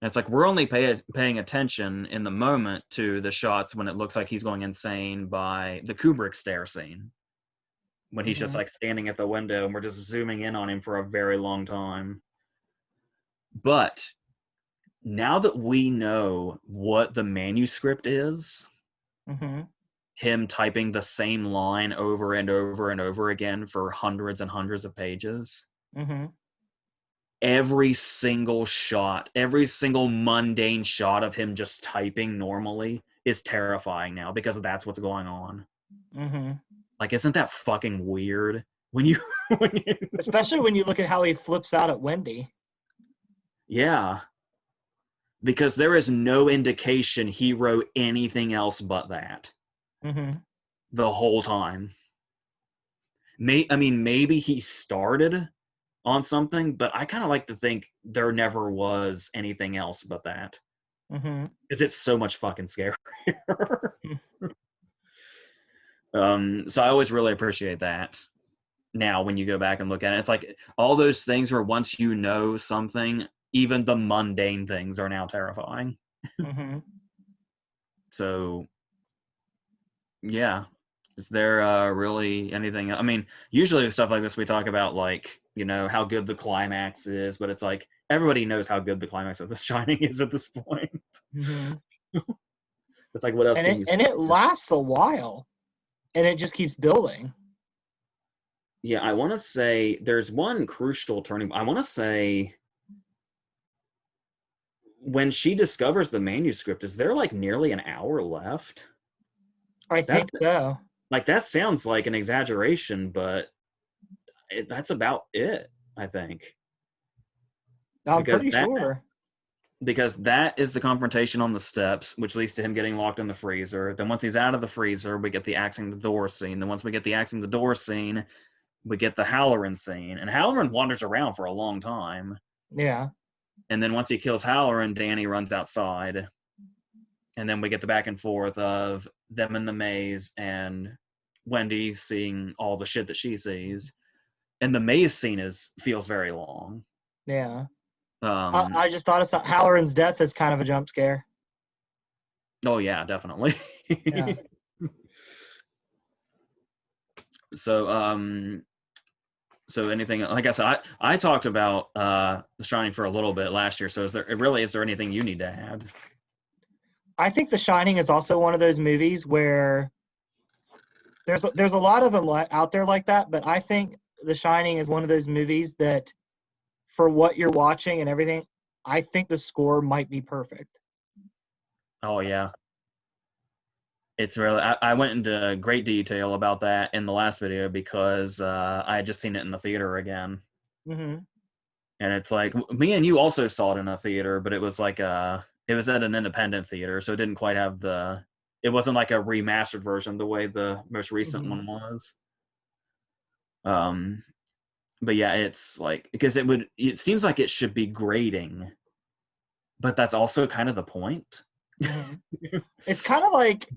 it's like we're only paying attention in the moment to the shots when it looks like he's going insane by the Kubrick stare scene. When he's just Mm-hmm. like standing at the window and we're just zooming in on him for a very long time. But now that we know what the manuscript is, Mm-hmm. him typing the same line over and over and over again for hundreds and hundreds of pages, Mm-hmm. every single shot, every single mundane shot of him just typing normally is terrifying now because that's what's going on. Mm-hmm. Like, isn't that fucking weird? When you, Especially when you look at how he flips out at Wendy. yeah, because there is no indication he wrote anything else but that Mm-hmm. the whole time. Maybe he started on something, but I kind of like to think there never was anything else but that. Mm-hmm. Because it's so much fucking scarier. So I always really appreciate that. Now, when you go back and look at it, it's like all those things where once you know something, even the mundane things are now terrifying. Mm-hmm. So, yeah. Is there really anything? Usually with stuff like this, we talk about like how good the climax is, but it's like everybody knows how good the climax of The Shining is at this point. Mm-hmm. It's like, what else And can it you and say? it lasts a while, and it just keeps building. Yeah, I want to say there's one crucial turning. I want to say when she discovers the manuscript, is there like nearly an hour left? I That think so. like that sounds like an exaggeration, but that's about it, I think, I'm because pretty that sure. because that is the confrontation on the steps, which leads to him getting locked in the freezer. Then once he's out of the freezer, we get the axing the door scene. Then once we get the axing the door scene, we get the Halloran scene, and Halloran wanders around for a long time. Yeah. And then once he kills Halloran, Danny runs outside. And then we get the back and forth of them in the maze and Wendy seeing all the shit that she sees. And the maze scene feels very long. Yeah. Um, I just thought of Halloran's death is kind of a jump scare. oh yeah, definitely. Yeah. So so anything, like I said, I talked about The Shining for a little bit last year. So is there anything you need to add? I think The Shining is also one of those movies where there's a lot of them out there like that, but I think The Shining is one of those movies that, for what you're watching and everything, I think the score might be perfect. Oh yeah. It's really, I went into great detail about that in the last video because I had just seen it in the theater again. Mm-hmm. And it's like, me and you also saw it in a theater, but it was like it was at an independent theater, so it didn't quite have it wasn't like a remastered version the way the most recent Mm-hmm. one was. Um, but yeah, it's like, because it seems like it should be grading, but that's also kind of the point. Mm-hmm. It's kind of like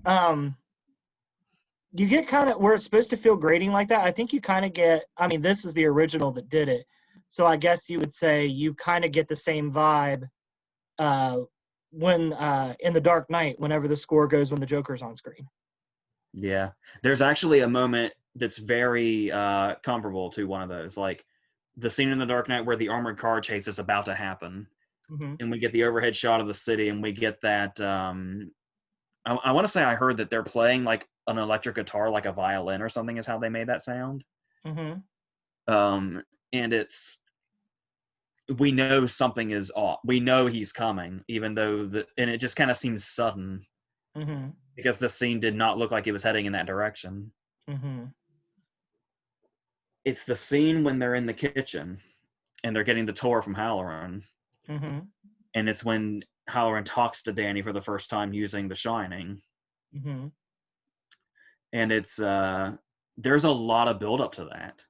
you get kind of where it's supposed to feel grating like that. I think you kind of get. I mean, this was the original that did it, so I guess you would say you kind of get the same vibe when in the Dark Knight, whenever the score goes when the Joker's on screen. Yeah. There's actually a moment that's very comparable to one of those. Like the scene in The Dark Knight where the armored car chase is about to happen. Mm-hmm. And we get the overhead shot of the city, and we get that. I want to say I heard that they're playing like an electric guitar, like a violin or something, is how they made that sound. Mm-hmm. And we know something is off. We know he's coming, even though and it just kind of seems sudden Mm-hmm. because the scene did not look like it was heading in that direction. Mm-hmm. It's the scene when they're in the kitchen and they're getting the tour from Halloran, Mm-hmm. and it's when Halloran talks to Danny for the first time using The Shining, Mm-hmm. and it's there's a lot of build up to that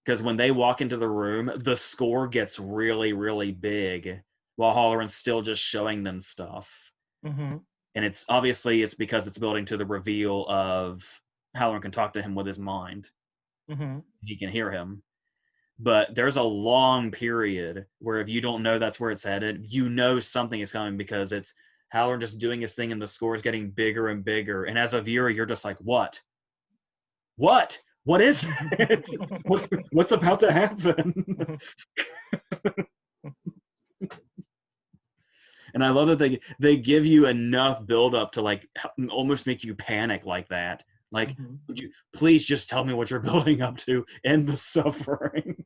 because when they walk into the room, the score gets really, really big while Halloran's still just showing them stuff. Mm-hmm. And it's obviously it's because it's building to the reveal of Halloran can talk to him with his mind. Mm-hmm. He can hear him. But there's a long period where if you don't know that's where it's headed, you know something is coming because it's Halloran just doing his thing and the score is getting bigger and bigger. And as a viewer, you're just like, what? What? What is it? What's about to happen? And I love that they give you enough build up to like almost make you panic like that. Like, Mm-hmm. would you please just tell me what you're building up to? End the suffering.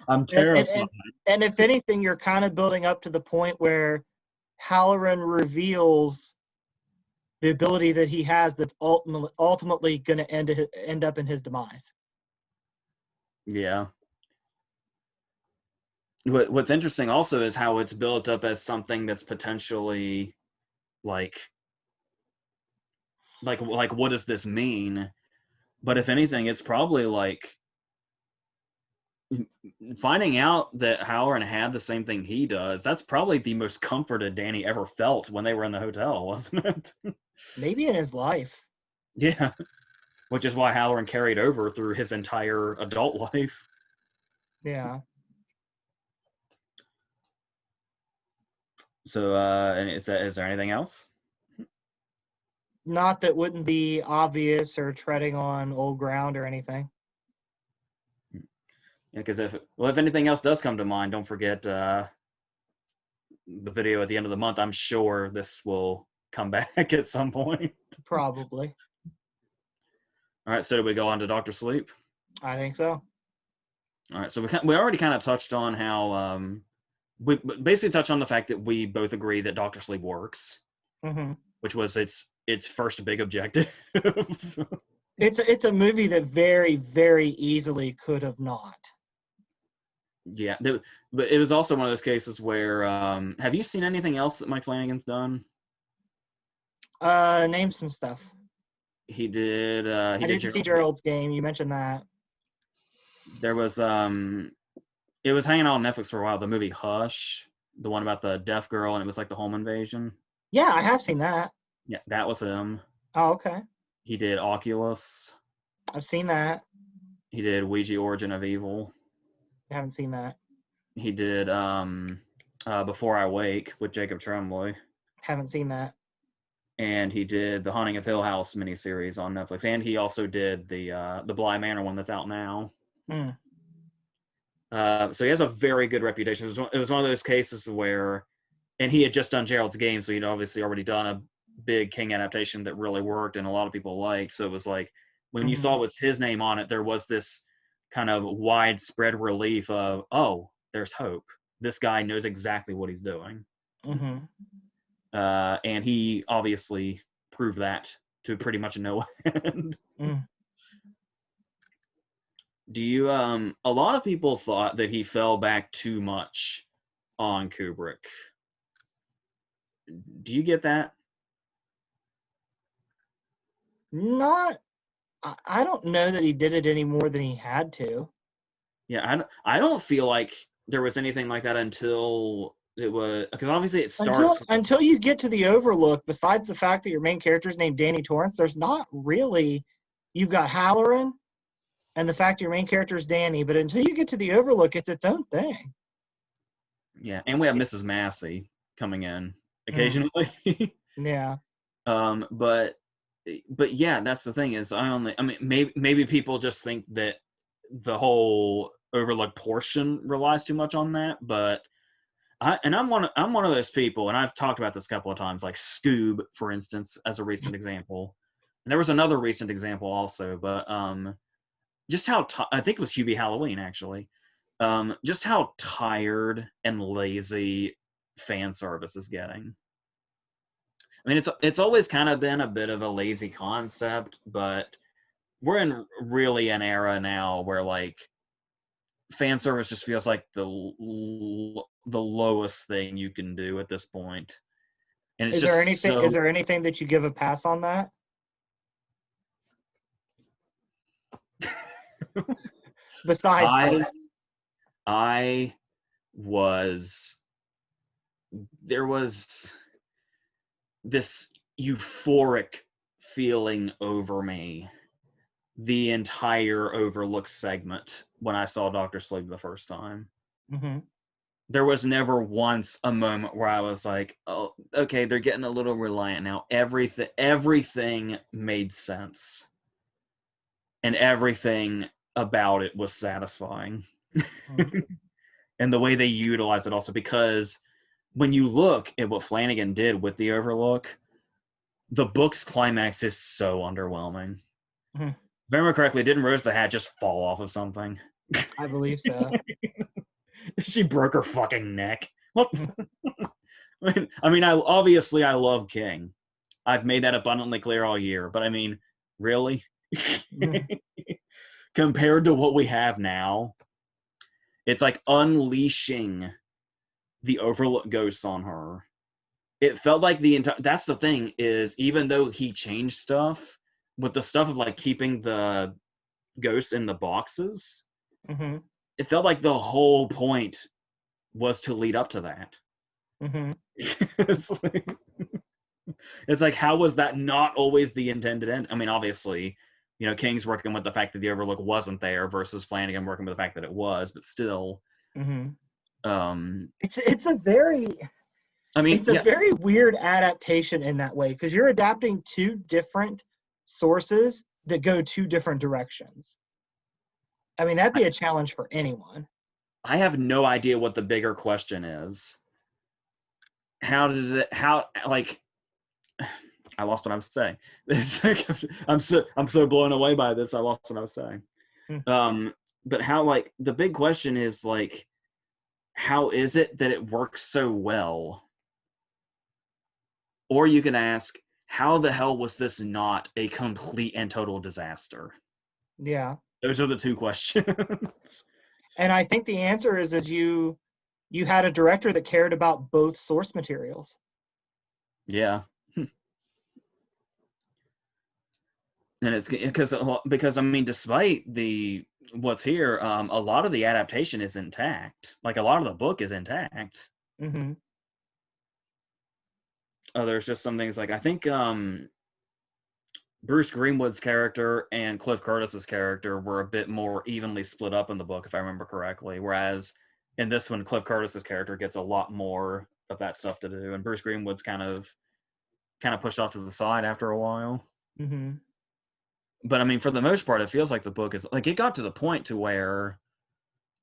I'm And, and, terrified. and, and if anything, you're kind of building up to the point where Halloran reveals the ability that he has that's ultimately going to end up in his demise. Yeah. What's interesting also is how it's built up as something that's potentially like what does this mean? But if anything, it's probably like finding out that Halloran had the same thing he does. That's probably the most comforted Danny ever felt when they were in the hotel, wasn't it? Maybe in his life. Yeah. Which is why Halloran carried over through his entire adult life. Yeah. So, and is there anything else? Not that wouldn't be obvious or treading on old ground or anything. Yeah, because if anything else does come to mind, don't forget the video at the end of the month. I'm sure this will come back at some point. Probably. All right, so do we go on to Doctor Sleep? I think so. All right, so we already kind of touched on how we basically touched on the fact that we both agree that Doctor Sleep works, Mm-hmm. which was its first big objective. It's a movie that very, very easily could have not. Yeah, but it was also one of those cases where have you seen anything else that Mike Flanagan's done? Name some stuff. He did. He I did didn't see Gerald. Gerald's Game. You mentioned that. There was it was hanging out on Netflix for a while. The movie Hush, the one about the deaf girl, and it was like the home invasion. Yeah, I have seen that. Yeah, that was him. Oh, okay. He did Oculus. I've seen that. He did Ouija Origin of Evil. I haven't seen that. He did Before I Wake with Jacob Tremblay. Haven't seen that. And he did the Haunting of Hill House miniseries on Netflix. And he also did the Bly Manor one that's out now. Mm. So he has a very good reputation. It was one of those cases where, and he had just done Gerald's Game, so he'd obviously already done a big King adaptation that really worked and a lot of people liked. So it was like, when you saw it was his name on it, there was this kind of widespread relief of, oh, there's hope. This guy knows exactly what he's doing. Mm-hmm. And he obviously proved that to pretty much no end. Mm. Do you a lot of people thought that he fell back too much on Kubrick. Do you get that? Not. I don't know that he did it any more than he had to. Yeah, I don't feel like there was anything like that until it was, because obviously it starts Until you get to the Overlook. Besides the fact that your main character is named Danny Torrance, there's not really. You've got Halloran, and the fact your main character is Danny. But until you get to the Overlook, it's its own thing. Yeah, and we have Mrs. Massey coming in occasionally. Yeah. But but yeah, that's the thing is I mean, maybe people just think that the whole Overlook portion relies too much on that, but I'm one of those people, and I've talked about this a couple of times, like Scoob, for instance, as a recent example. And there was another recent example also, but just how I think it was Hubie Halloween actually, just how tired and lazy fan service is getting. I mean, it's always kind of been a bit of a lazy concept, but we're in really an era now where like fan service just feels like the lowest thing you can do at this point, and it's Is there just anything? so. Is there anything that you give a pass on that? Besides I this, I was there was this euphoric feeling over me the entire Overlook segment when I saw Doctor Sleep the first time. mm-hmm. There was never once a moment where I was like, "Oh, okay, they're getting a little reliant now." Everything made sense, and everything about it was satisfying. Mm-hmm. And the way they utilized it also, because when you look at what Flanagan did with the Overlook, the book's climax is so underwhelming. Mm-hmm. If I remember correctly, didn't Rose the Hat just fall off of something? I believe so. She broke her fucking neck. What? Mhm. I love King. I've made that abundantly clear all year. But I mean, really? Mhm. Compared to what we have now, it's like unleashing the Overlook ghosts on her. It felt like the entire. That's the thing is, even though he changed stuff with the stuff of like keeping the ghosts in the boxes, Mhm. it felt like the whole point was to lead up to that. Mhm. it's, like, it's like, how was that not always the intended end? I mean, obviously, King's working with the fact that the Overlook wasn't there versus Flanagan working with the fact that it was, but still, Mhm. um, It's a very I mean, it's a yeah, very weird adaptation in that way because you're adapting two different sources that go two different directions. I mean, that'd I, be a challenge for anyone. I have no idea what the bigger question is. Like, I lost what I was saying. I'm so blown away by this. I lost what I was saying. Hmm. But how, like, the big question is, like, how is it that it works so well? Or you can ask, how the hell was this not a complete and total disaster? Yeah. Those are the two questions. And I think the answer is you had a director that cared about both source materials. Yeah. And it's because I mean, despite what's here, a lot of the adaptation is intact. Like a lot of the book is intact. Mhm. There's just some things like I think Bruce Greenwood's character and Cliff Curtis's character were a bit more evenly split up in the book, if I remember correctly. Whereas in this one, Cliff Curtis's character gets a lot more of that stuff to do, and Bruce Greenwood's kind of pushed off to the side after a while. Mhm. But I mean, for the most part, it feels like the book is like it got to the point to where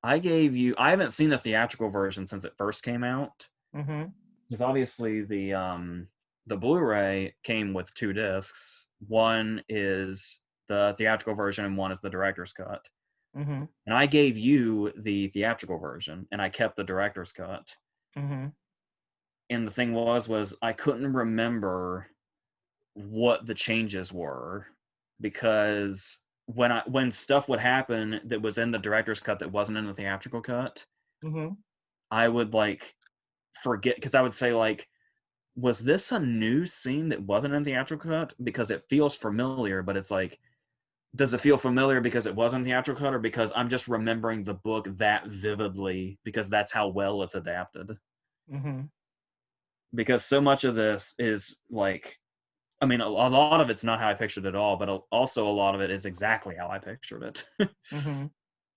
I haven't seen the theatrical version since it first came out. Mhm. Because obviously the Blu-ray came with two discs. One is the theatrical version and one is the director's cut. Mhm. And I gave you the theatrical version and I kept the director's cut. Mhm. And the thing was I couldn't remember what the changes were because when stuff would happen that was in the director's cut that wasn't in the theatrical cut, Mhm. I would like forget because I would say like, was this a new scene that wasn't in the theatrical cut? Because it feels familiar, but it's like, does it feel familiar because it wasn't theatrical cut or because I'm just remembering the book that vividly because that's how well it's adapted? Mhm. Because so much of this is like, I mean, a lot of it's not how I pictured it at all, but also a lot of it is exactly how I pictured it. Mhm.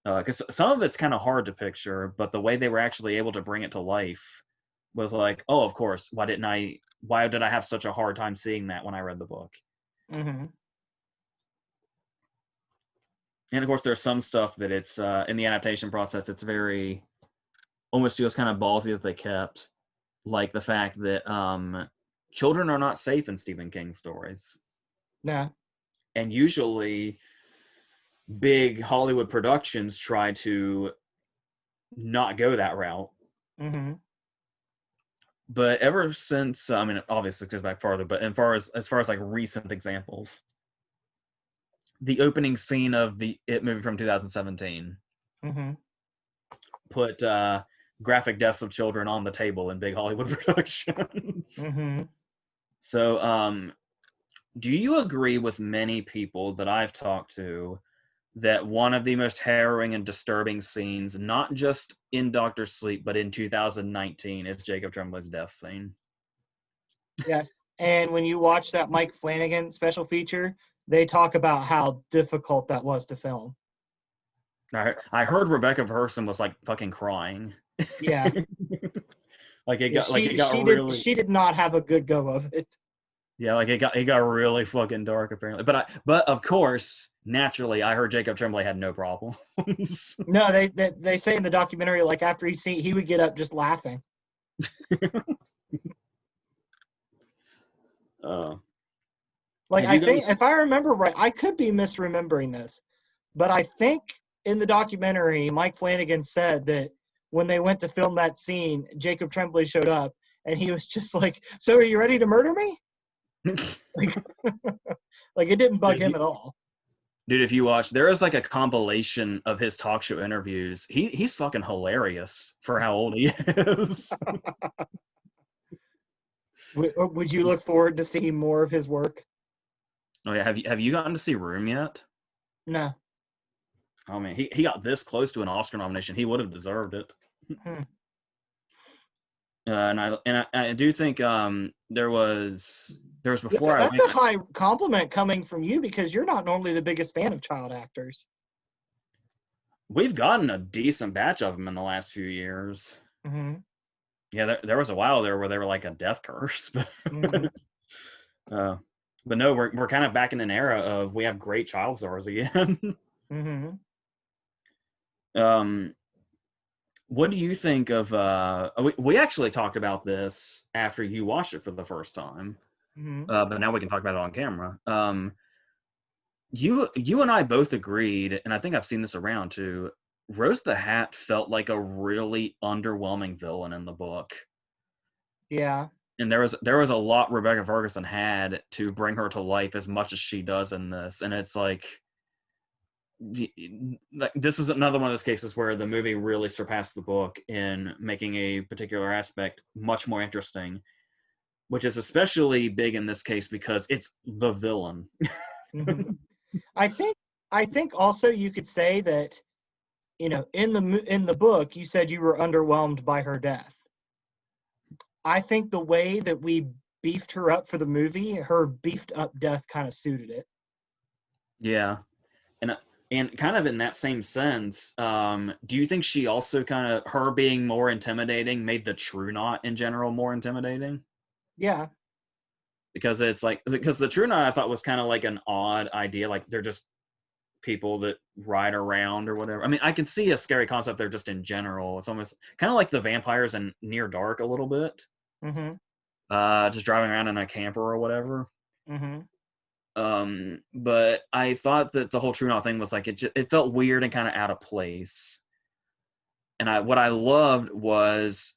Because some of it's kind of hard to picture, but the way they were actually able to bring it to life was like, oh, of course. Why did I have such a hard time seeing that when I read the book? Mm-hmm. And of course, there's some stuff that it's in the adaptation process. It's very almost feels kind of ballsy that they kept, like the fact that children are not safe in Stephen King stories, No. and usually big Hollywood productions try to not go that route. Mm-hmm. But ever since, I mean, obviously it goes back farther, but as far as like recent examples, the opening scene of the It movie from 2017 Mm-hmm. put graphic deaths of children on the table in big Hollywood productions. Mm-hmm. So, do you agree with many people that I've talked to that one of the most harrowing and disturbing scenes, not just in Doctor Sleep, but in 2019, is Jacob Tremblay's death scene? Yes. And when you watch that Mike Flanagan special feature, they talk about how difficult that was to film. I heard Rebecca Ferguson was like fucking crying. Yeah. Yeah, Like it got really she did not have a good go of it. yeah, like it got really fucking dark apparently. But of course, naturally, I heard Jacob Tremblay had no problems. No, they say in the documentary, like after he would get up just laughing. uh, Like have I you guys? think if I remember right, I could be misremembering this, but I think in the documentary, Mike Flanagan said that when they went to film that scene, Jacob Tremblay showed up and he was just like, "So are you ready to murder me?" Like, like it didn't bug Dude, him at all. dude, if you watch, there is like a compilation of his talk show interviews. He's fucking hilarious for how old he is. Would you look forward to seeing more of his work? Oh yeah, have you gotten to see Room yet? No. Oh man, he got this close to an Oscar nomination. He would have deserved it. Hmm. I do think there was before I That's went. a high compliment coming from you because you're not normally the biggest fan of child actors. We've gotten a decent batch of them in the last few years. Mm-hmm. Yeah, there was a while there where they were like a death curse, Mm-hmm. uh, but no, we're kind of back in an era of we have great child stars again. Mm-hmm. um, what do you think of? We actually talked about this after you watched it for the first time, Mm-hmm. but now we can talk about it on camera. You and I both agreed, and I think I've seen this around too. Rose the Hat felt like a really underwhelming villain in the book. Yeah. And there was a lot Rebecca Ferguson had to bring her to life as much as she does in this, and it's like this is another one of those cases where the movie really surpassed the book in making a particular aspect much more interesting, which is especially big in this case because it's the villain. Mm-hmm. I think I think also you could say that in the book you said you were underwhelmed by her death. I think the way that we beefed her up for the movie, her beefed up death kind of suited it. Yeah, and and kind of in that same sense, do you think she also kind of her being more intimidating made the True Knot in general more intimidating? Yeah. Because it's like because the True Knot I thought was kind of like an odd idea, like they're just people that ride around or whatever. I mean, I can see a scary concept there just in general. It's almost kind of like the vampires in Near Dark a little bit, Mm-hmm. just driving around in a camper or whatever. Mm-hmm. But I thought that the whole True Knot thing was like it felt weird and kind of out of place. And what I loved was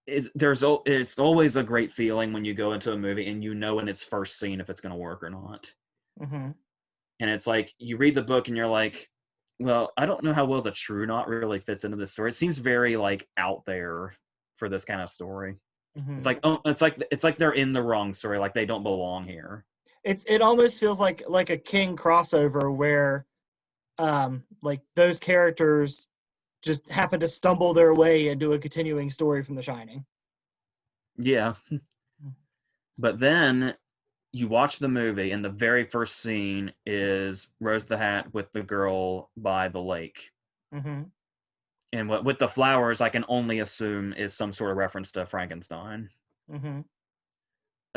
it's always a great feeling when you go into a movie and you know in its first scene if it's going to work or not. Mm-hmm. And it's like you read the book and you're like, well, I don't know how well the True Knot really fits into this story. It seems very like out there for this kind of story. It's Mm-hmm. like it's like they're in the wrong story, like they don't belong here. It almost feels like a King crossover where like those characters just happen to stumble their way into a continuing story from The Shining. Yeah. But then you watch the movie and the very first scene is Rose the Hat with the girl by the lake. Mm-hmm. And what with the flowers I can only assume is some sort of reference to Frankenstein. Mm-hmm.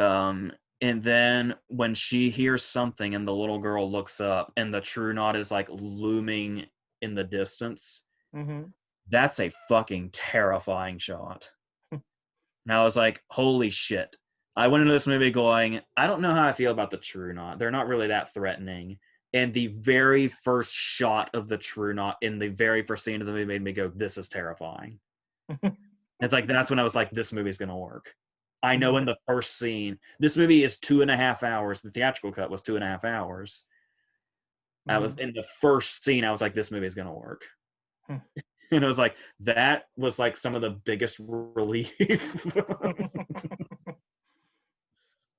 Um And then when she hears something and the little girl looks up and the true knot is like looming in the distance, Mm-hmm. that's a fucking terrifying shot. And I was like, holy shit. I went into this movie going, I don't know how I feel about the true knot. They're not really that threatening. And the very first shot of the true knot in the very first scene of the movie made me go, this is terrifying. It's like, that's when I was like, this movie's going to work. I know in the first scene, this movie is 2.5 hours. The theatrical cut was 2.5 hours. I was in the first scene, I was like, this movie is going to work. And it was like, that was like some of the biggest relief. It's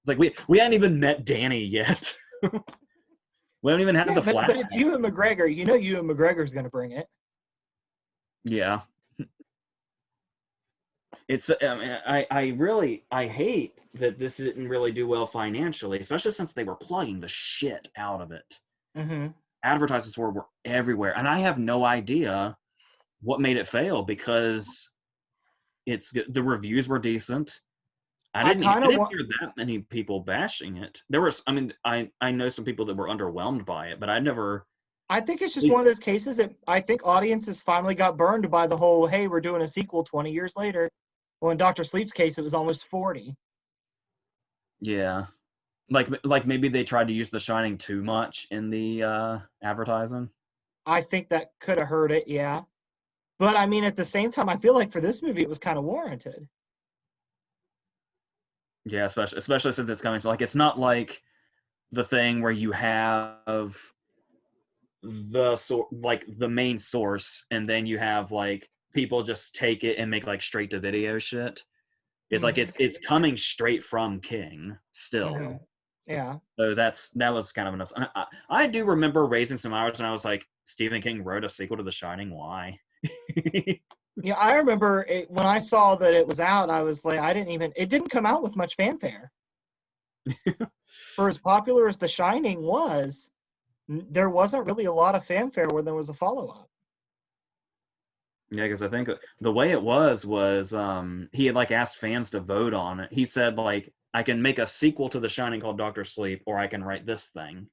like, we hadn't even met Danny yet. We haven't even had the flashback. But it's Ewan McGregor. You know Ewan McGregor's going to bring it. Yeah. It's I hate that this didn't really do well financially, especially since they were plugging the shit out of it. Mm-hmm. Advertisements were everywhere, and I have no idea what made it fail because the reviews were decent. I didn't hear that many people bashing it. There was, I mean, I know some people that were underwhelmed by it, but I never. I think it's just one of those cases that I think audiences finally got burned by the whole, hey, we're doing a sequel 20 years later. Well, in Dr. Sleep's case, it was almost 40. Yeah. Like maybe they tried to use The Shining too much in the advertising. I think that could have hurt it, yeah. But, I mean, at the same time, I feel like for this movie, it was kind of warranted. Yeah, especially since it's coming to, like, it's not like The Thing where you have the main source and then you have like people just take it and make like straight to video shit. It's like it's coming straight from King still. Mm-hmm. Yeah. So that was kind of enough. I do remember raising some hours and I was like, Stephen King wrote a sequel to The Shining. Why? Yeah, I remember when I saw that it was out, I was like, it didn't come out with much fanfare. For as popular as The Shining was, there wasn't really a lot of fanfare when there was a follow-up. Yeah, because I think the way it was he had like asked fans to vote on it. He said like, I can make a sequel to The Shining called Dr. Sleep, or I can write this thing.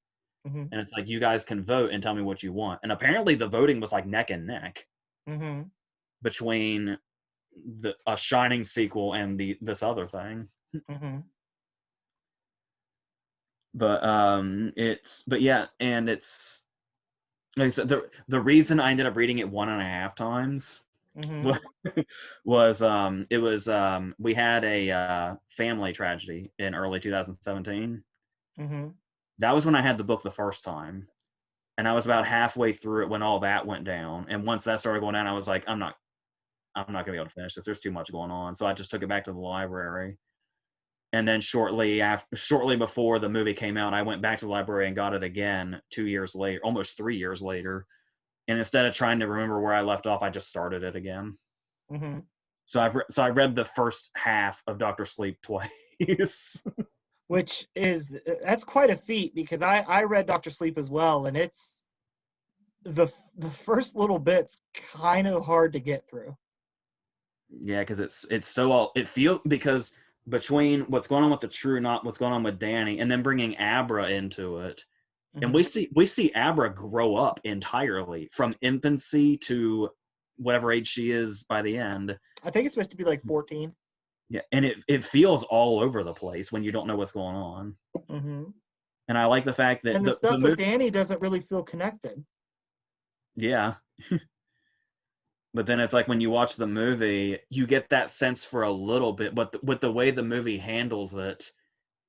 Mm-hmm. And it's like, you guys can vote and tell me what you want. And apparently the voting was like neck and neck between a Shining sequel and this other thing. Mm-hmm. But yeah, and it's like I said, the reason I ended up reading it 1.5 times was we had a family tragedy in early 2017. That was when I had the book the first time, and I was about halfway through it when all that went down. And once that started going down, I was like, I'm not gonna be able to finish this. There's too much going on. So I just took it back to the library. And then shortly before the movie came out, I went back to the library and got it again 2 years later, almost 3 years later. And instead of trying to remember where I left off, I just started it again. So I read the first half of Dr. Sleep twice. That's quite a feat, because I read Dr. Sleep as well, and it's the first little bit's kind of hard to get through. Yeah, because it feels, because between what's going on with the True Knot, what's going on with Danny, and then bringing Abra into it, and we see Abra grow up entirely from infancy to whatever age she is by the end. I think it's supposed to be like 14. Yeah, and it feels all over the place when you don't know what's going on. And I like the fact that the stuff with Danny doesn't really feel connected. Yeah. But then it's like when you watch the movie, you get that sense for a little bit, but with the way the movie handles it,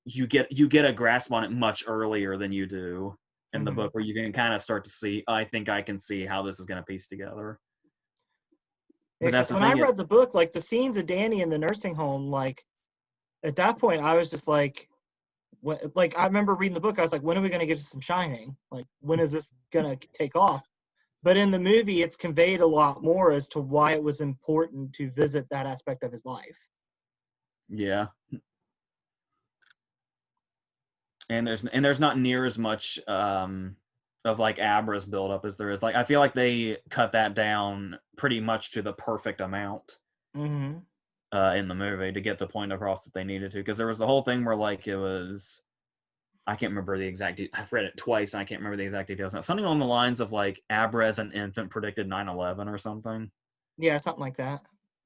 you get a grasp on it much earlier than you do in the book, where you can kind of start to see, I think I can see how this is going to piece together. Because when I read the book, like the scenes of Danny in the nursing home, like at that point, I was just like, what? Like I remember reading the book, I was like, when are we going to get to some Shining? Like, when is this going to take off? But in the movie, it's conveyed a lot more as to why it was important to visit that aspect of his life. Yeah. And there's not near as much of like Abra's buildup as there is. Like I feel like they cut that down pretty much to the perfect amount. in the movie to get the point across that they needed to. Because there was the whole thing where like it was, I can't remember the exact. I've read it twice, and I can't remember the exact details now. Something along the lines of like Abra as an infant predicted 9/11 or something. Yeah, something like that.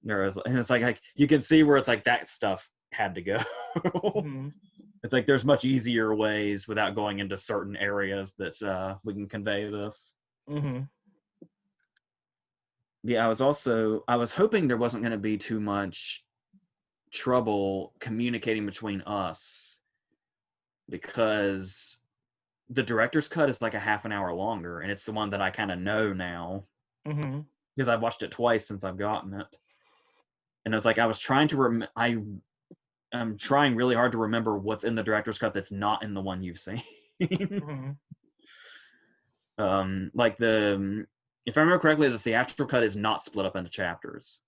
And it's like you can see where it's like that stuff had to go. Mm-hmm. It's like there's much easier ways without going into certain areas that we can convey this. Mm-hmm. Yeah, I was hoping there wasn't going to be too much trouble communicating between us because the director's cut is like a half an hour longer, and it's the one that I kind of know now Mm-hmm. because I've watched it twice since I've gotten it. And it's like I was trying to I'm trying really hard to remember what's in the director's cut that's not in the one you've seen. Mm-hmm. Like if I remember correctly, the theatrical cut is not split up into chapters,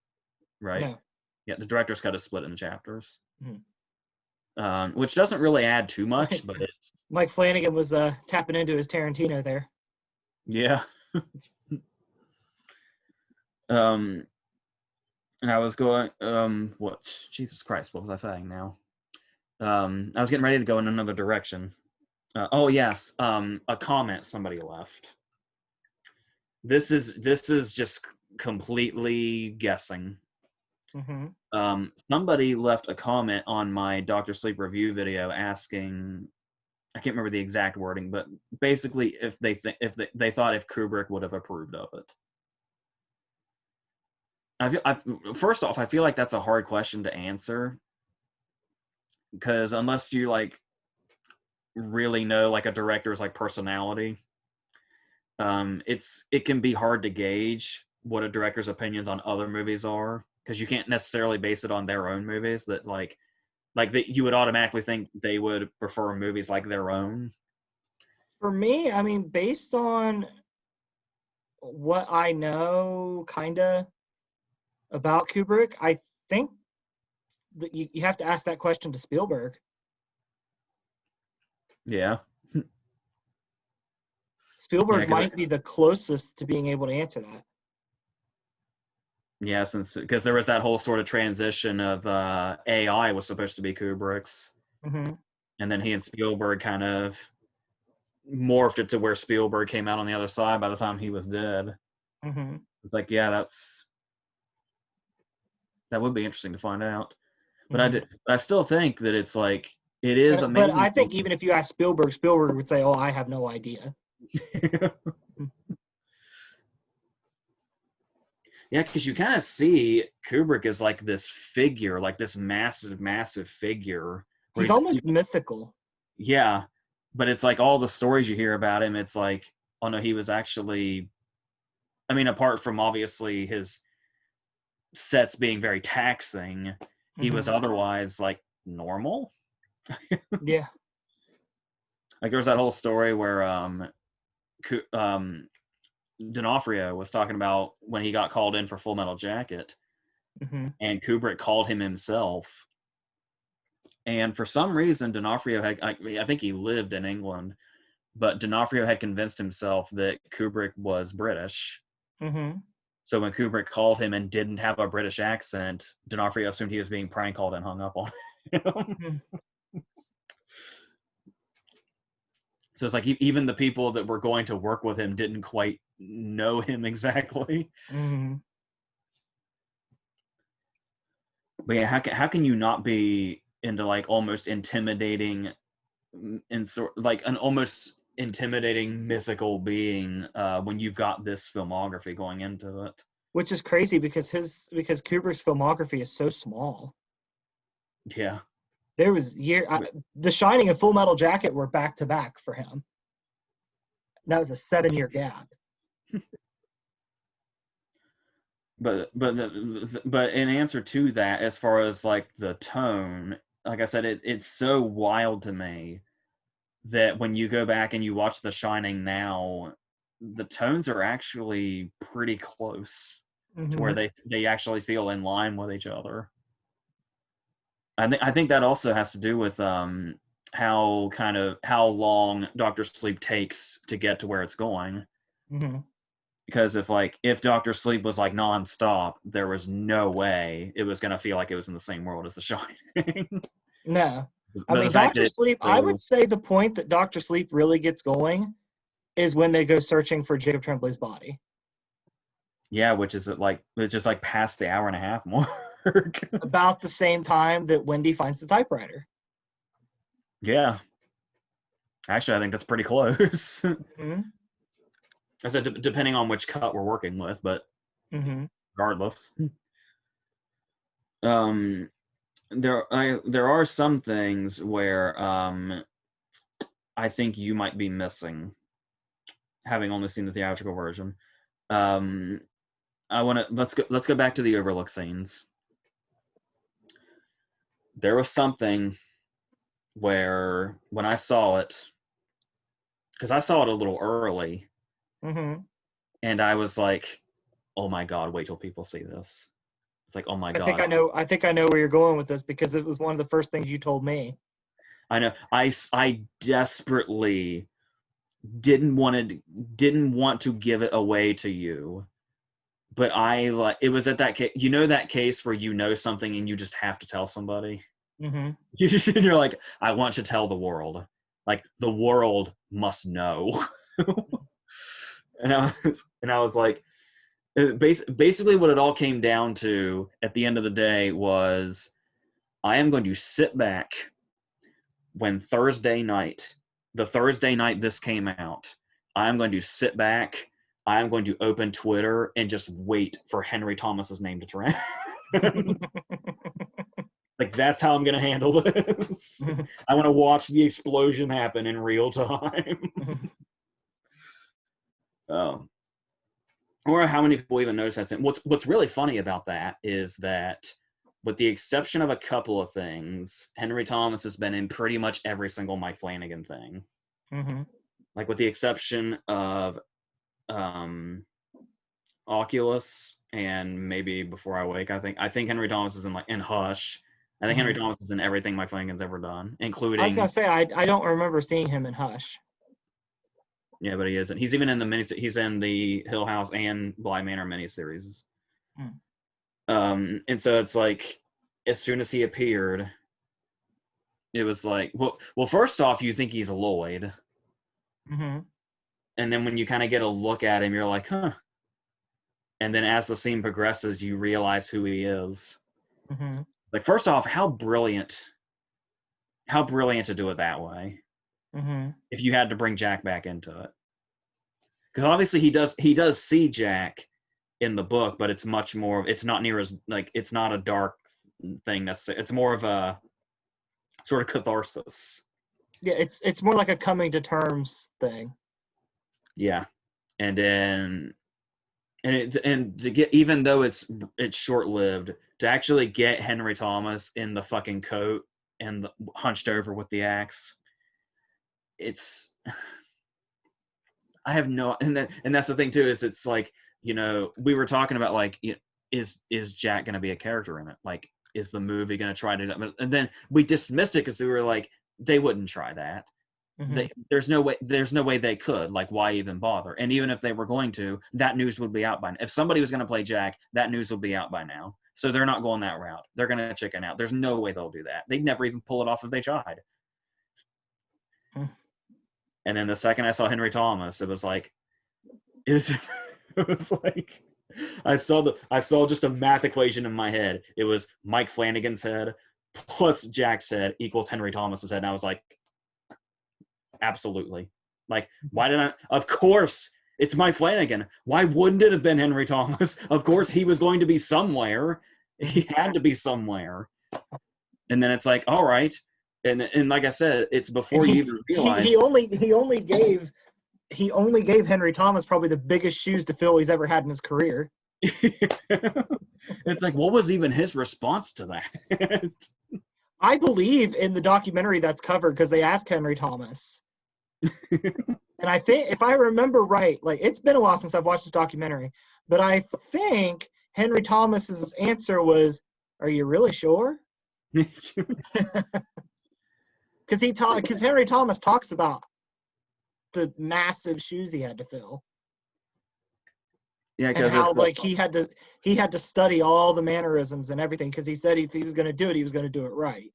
right? No. Yeah, the director's cut is split into chapters, Mm-hmm. which doesn't really add too much, but it's Mike Flanagan was tapping into his Tarantino there. yeah. And I was going, what? Jesus Christ, what was I saying now? I was getting ready to go in another direction. Oh yes, a comment somebody left. This is just completely guessing. Mm-hmm. Somebody left a comment on my Dr. Sleep review video asking, I can't remember the exact wording, but basically if they thought if Kubrick would have approved of it. First off, I feel like that's a hard question to answer because unless you like really know like a director's like personality, it can be hard to gauge what a director's opinions on other movies are because you can't necessarily base it on their own movies that like that you would automatically think they would prefer movies like their own. For me, I mean, based on what I know kind of about Kubrick, I think that you have to ask that question to Spielberg. Yeah. Spielberg might be the closest to being able to answer that. Yeah, because there was that whole sort of transition of AI was supposed to be Kubrick's, Mm-hmm. and then he and Spielberg kind of morphed it to where Spielberg came out on the other side by the time he was dead. Mm-hmm. It's like, yeah, that would be interesting to find out. But Mm-hmm. I still think that it's like it is amazing. But I think even if you ask Spielberg, Spielberg would say, "Oh, I have no idea." Yeah, because you kind of see Kubrick as like this figure, like this massive, massive figure. He's almost mythical. Yeah, but it's like all the stories you hear about him, it's like, oh no, he was actually, I mean, apart from obviously his sets being very taxing, he was otherwise like normal. Yeah. Like there was that whole story where D'Onofrio was talking about when he got called in for Full Metal Jacket, and Kubrick called him himself. And for some reason, D'Onofrio had, I think he lived in England, but D'Onofrio had convinced himself that Kubrick was British. So when Kubrick called him and didn't have a British accent, D'Onofrio assumed he was being prank called and hung up on him. So it's like even the people that were going to work with him didn't quite know him exactly. But yeah, how can you not be into like almost intimidating and sort like an almost intimidating mythical being when you've got this filmography going into it? Which is crazy because Kubrick's filmography is so small. Yeah. There was The Shining and Full Metal Jacket were back to back for him. That was a 7-year gap. But in answer to that, as far as like the tone, like I said, it's so wild to me that when you go back and you watch The Shining now, the tones are actually pretty close to where they actually feel in line with each other. I think that also has to do with how long Dr. Sleep takes to get to where it's going. Because if Doctor Sleep was like nonstop, there was no way it was gonna feel like it was in the same world as The Shining. No. I But mean, the fact Doctor that Sleep, I would say the point that Doctor Sleep really gets going is when they go searching for Jacob Tremblay's body. yeah, which is it's just like past the hour and a half mark. About the same time that Wendy finds the typewriter. Yeah. Actually, I think that's pretty close. Mm-hmm. I said depending on which cut we're working with, but regardless. There are some things where I think you might be missing, having only seen the theatrical version. Let's go back to the Overlook scenes. There was something where when I saw it, because I saw it a little early, and I was like, "Oh my god, wait till people see this." It's like, "Oh my god." I think I know where you're going with this because it was one of the first things you told me. I know. I desperately didn't want to give it away to you, but it was at that case. You know that case where you know something and you just have to tell somebody. You're like, I want to tell the world. Like the world must know. and I was like, basically what it all came down to at the end of the day was, I am going to sit back when the Thursday night this came out, I'm going to sit back, I'm going to open Twitter and just wait for Henry Thomas's name to trend. Like, that's how I'm going to handle this. I want to watch the explosion happen in real time. Or how many people even notice that. What's really funny about that is that, with the exception of a couple of things, Henry Thomas has been in pretty much every single Mike Flanagan thing. Like, with the exception of Oculus and maybe Before I Wake, I think Henry Thomas is in Hush. I think Henry Thomas is in everything Mike Flanagan's ever done, including. I was gonna say I don't remember seeing him in Hush. Yeah, but he isn't. He's even in the he's in the Hill House and Bly Manor miniseries. And so it's like, as soon as he appeared, it was like, well, first off, you think he's Lloyd. And then when you kind of get a look at him, you're like, huh. And then as the scene progresses, you realize who he is. Like, first off, how brilliant to do it that way. If you had to bring Jack back into it. Because obviously he does see Jack in the book, but it's much more, it's not near as, like, it's not a dark thing necessarily. It's more of a sort of catharsis. Yeah, it's more like a coming to terms thing. Yeah. And then and to get, even though it's short-lived, to actually get Henry Thomas in the fucking coat and hunched over with the axe, it's, I have no, and that's the thing too, is it's like, we were talking about, like, is Jack going to be a character in it? Like, is the movie going to try to do that? And then we dismissed it because we were like, they wouldn't try that. There's no way they could. Like, why even bother? And even if they were going to, that news would be out by now. If somebody was going to play Jack, that news would be out by now. So they're not going that route. They're going to chicken out. There's no way they'll do that. They'd never even pull it off if they tried. And then the second I saw Henry Thomas, it was like, it was like, I saw just a math equation in my head. It was Mike Flanagan's head plus Jack's head equals Henry Thomas's head. And I was like, absolutely. Like, why did I? Of course, it's Mike Flanagan. Why wouldn't it have been Henry Thomas? Of course, he was going to be somewhere. He had to be somewhere. And then it's like, all right. And like I said, it's before you even realize. He only gave Henry Thomas probably the biggest shoes to fill he's ever had in his career. It's like, what was even his response to that? I believe in the documentary that's covered because they asked Henry Thomas. And I think, if I remember right, like, it's been a while since I've watched this documentary, but I think Henry Thomas's answer was, "Are you really sure?" Because Henry Thomas talks about the massive shoes he had to fill. Yeah, and because how it's like he had to study all the mannerisms and everything because he said if he was going to do it, he was going to do it right.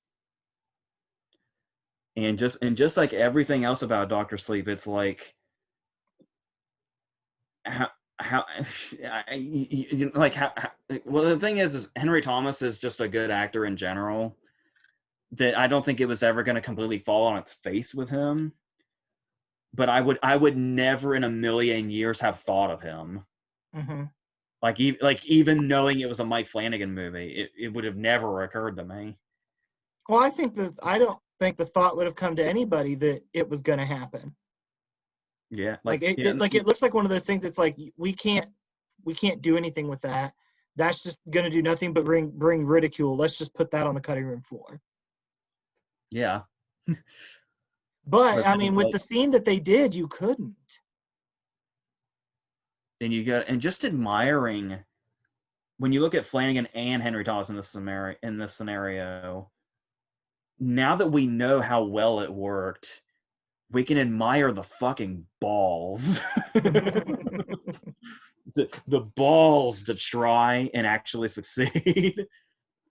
and just like everything else about Doctor Sleep, it's like how like how well, the thing is Henry Thomas is just a good actor in general, that I don't think it was ever going to completely fall on its face with him. But I would never in a million years have thought of him. Mm-hmm. Like even knowing it was a Mike Flanagan movie, it would have never occurred to me. Well, I don't think the thought would have come to anybody that it was going to happen. Yeah, Like yeah, it looks like one of those things. It's like we can't do anything with that. That's just going to do nothing but bring ridicule. Let's just put that on the cutting room floor. yeah. But But I then, mean, with like, the scene that they did, you couldn't. then you got and just admiring when you look at Flanagan and Henry Thomas in this scenario. Now that we know how well it worked, we can admire the fucking balls. The balls to try and actually succeed.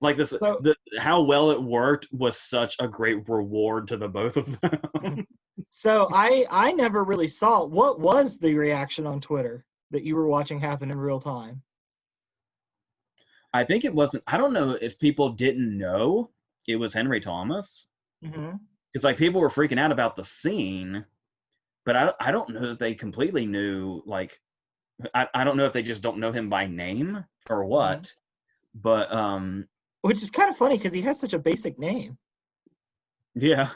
Like this, So how well it worked was such a great reward to the both of them. so I never really saw what was the reaction on Twitter that you were watching happen in real time. I think it wasn't. I don't know if people didn't know it was Henry Thomas, Mm-hmm. because like people were freaking out about the scene, but I don't know that they completely knew. Like I don't know if they just don't know him by name or Mm-hmm. what. But Which is kind of funny because he has such a basic name. yeah.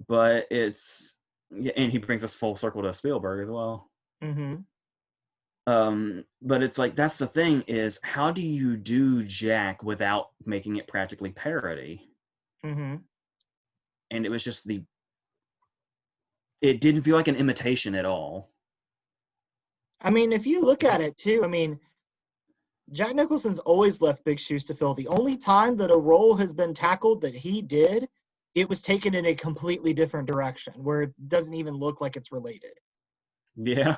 But it's yeah, and he brings us full circle to Spielberg as well. Mm-hmm. But it's like that's the thing is how do you do Jack without making it practically parody? Mm-hmm. And it was just it didn't feel like an imitation at all. I mean, if you look at it too, I mean, Jack Nicholson's always left big shoes to fill. The only time that a role has been tackled that he did, it was taken in a completely different direction where it doesn't even look like it's related. Yeah.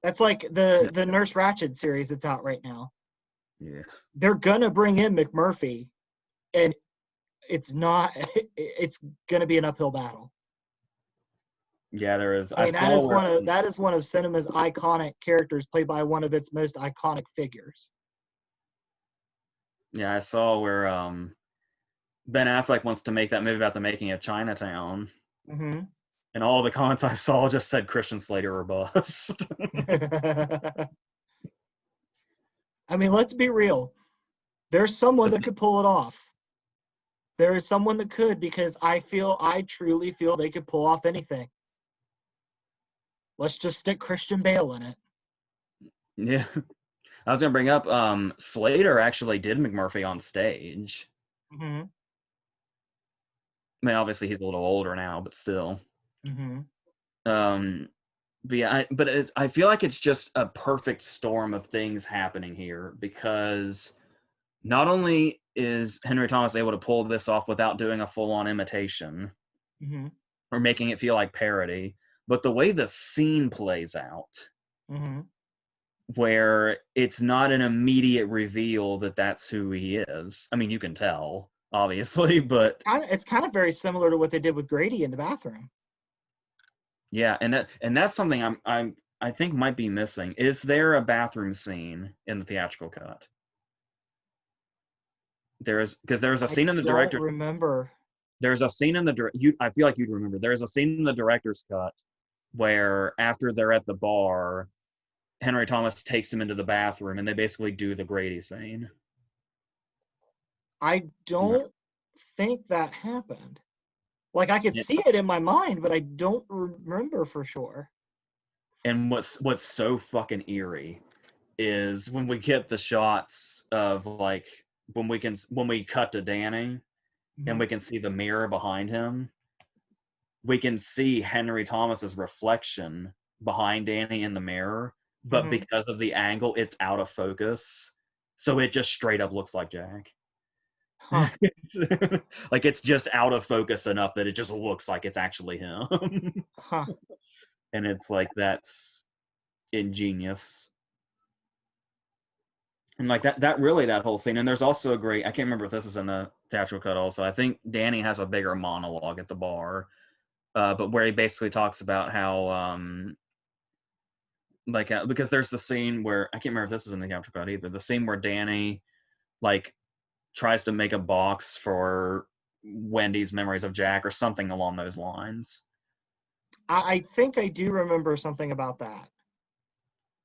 That's like the Nurse Ratched series that's out right now. Yeah. They're gonna bring in McMurphy, and it's not. It's gonna be an uphill battle. Yeah, there is. I I mean, saw where that is one of cinema's iconic characters, played by one of its most iconic figures. yeah, I saw where Ben Affleck wants to make that movie about the making of Chinatown. Mm-hmm. And all the comments I saw just said Christian Slater or bust. I mean, let's be real. There's someone that could pull it off. There is someone that could, because I truly feel they could pull off anything. Let's just stick Christian Bale in it. Yeah. I was gonna bring up Slater actually did McMurphy on stage. Mm-hmm. I mean, obviously he's a little older now, but still. Mm-hmm. Um, but yeah, I feel like it's just a perfect storm of things happening here because not only is Henry Thomas able to pull this off without doing a full-on imitation Mm-hmm. or making it feel like parody, but the way the scene plays out, Mm-hmm. where it's not an immediate reveal that that's who he is. I mean, you can tell, obviously, but It's kind of very similar to what they did with Grady in the bathroom. yeah, and that's something I think might be missing. Is there a bathroom scene in the theatrical cut? There's a I scene in the don't director. remember. There's a scene in I feel like you'd remember. There's a scene in the director's cut where after they're at the bar, Henry Thomas takes him into the bathroom and they basically do the Grady scene. I don't think that happened. Like, I could Yeah. see it in my mind, but I don't remember for sure. And what's so fucking eerie is when we get the shots of like when we cut to Danny and Mm-hmm. we can see the mirror behind him, we can see Henry Thomas's reflection behind Danny in the mirror, but Mm-hmm. because of the angle, it's out of focus. So it just straight up looks like Jack. Huh. Like it's just out of focus enough that it just looks like it's actually him. Huh. And it's like, that's ingenious. And like that really, that whole scene. And there's also a great, I can't remember if this is in the theatrical cut also. I think Danny has a bigger monologue at the bar, but where he basically talks about how, because there's the scene where, I can't remember if this is in the theatrical cut either, the scene where Danny, like, tries to make a box for Wendy's memories of Jack or something along those lines. I think I do remember something about that.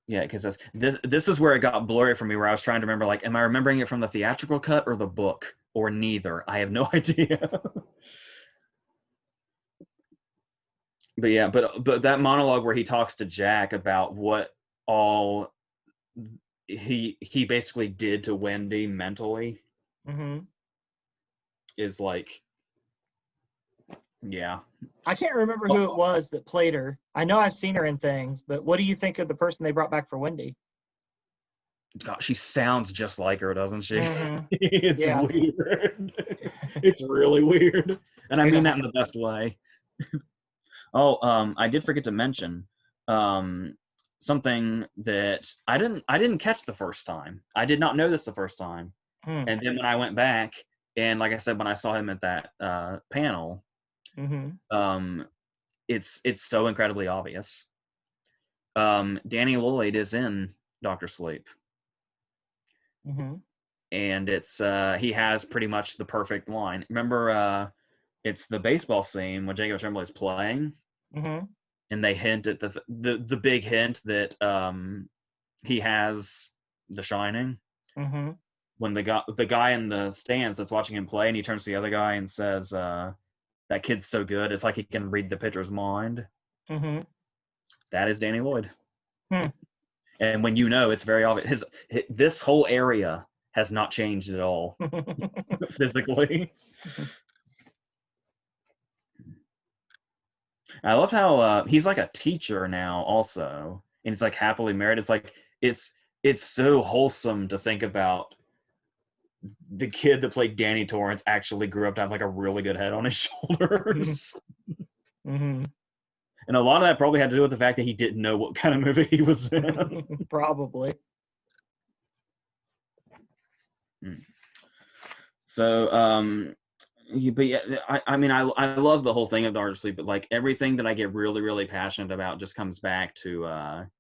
Yeah, because this is where it got blurry for me, where I was trying to remember, like, am I remembering it from the theatrical cut or the book or neither? I have no idea. But yeah, but that monologue where he talks to Jack about what all he basically did to Wendy mentally Mm-hmm. is like, yeah. I can't remember who it was that played her. I know I've seen her in things, but what do you think of the person they brought back for Wendy? God, she sounds just like her, doesn't she? Mm-hmm. It's Yeah. weird. It's really weird, and I mean Yeah. that in the best way. Oh, I did forget to mention something that I didn't catch the first time. I did not know this the first time, Hmm. and then when I went back, and like I said, when I saw him at that panel, Mm-hmm. it's so incredibly obvious. Danny Lloyd is in Doctor Sleep, Mm-hmm. and it's he has pretty much the perfect line. Remember, it's the baseball scene when Jacob Tremblay is playing, Mm-hmm. and they hint at the big hint that he has The Shining. Mm-hmm. When the guy in the stands that's watching him play, and he turns to the other guy and says, "That kid's so good, it's like he can read the pitcher's mind." Mm-hmm. That is Danny Lloyd. Hmm. And when you know, it's very obvious. This whole area has not changed at all physically. I love how he's like a teacher now, also, and he's like happily married. It's like it's so wholesome to think about. The kid that played Danny Torrance actually grew up to have like a really good head on his shoulders. Mm-hmm. And a lot of that probably had to do with the fact that he didn't know what kind of movie he was in. Probably. So, but yeah, I mean, I love the whole thing of Doctor Sleep, but like everything that I get really, really passionate about just comes back to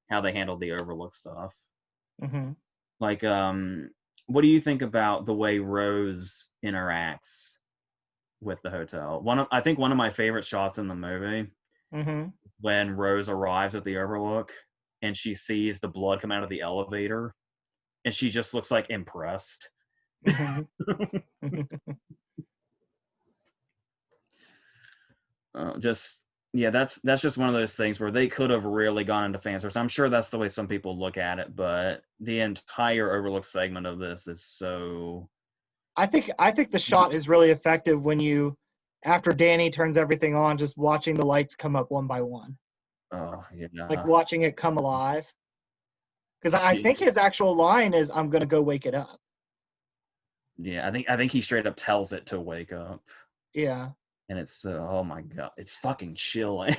how they handled the Overlook stuff. Mm-hmm. Like, what do you think about the way Rose interacts with the hotel? I think one of my favorite shots in the movie, Mm-hmm. when Rose arrives at the Overlook and she sees the blood come out of the elevator, and she just looks like impressed. Mm-hmm. Just yeah, that's just one of those things where they could have really gone into fan service. I'm sure that's the way some people look at it, but the entire Overlook segment of this is so. I think the shot is really effective when you, after Danny turns everything on, just watching the lights come up one by one, Oh like yeah. watching it come alive. Because I think his actual line is, "I'm gonna go wake it up." Yeah, I think he straight up tells it to wake up, Yeah. and it's oh my god, it's fucking chilling.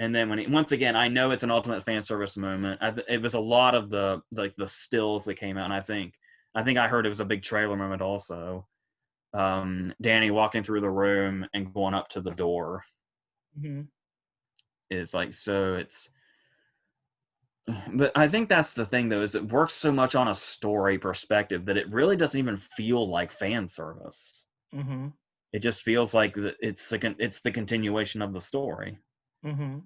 And then once again, I know it's an ultimate fan service moment. It was a lot of the the stills that came out, and I think I heard it was a big trailer moment also. Danny walking through the room and going up to the door Mm-hmm. is like, so it's. But I think that's the thing though, is it works so much on a story perspective that it really doesn't even feel like fan service. Mm-hmm. It just feels like it's the continuation of the story. Mm-hmm.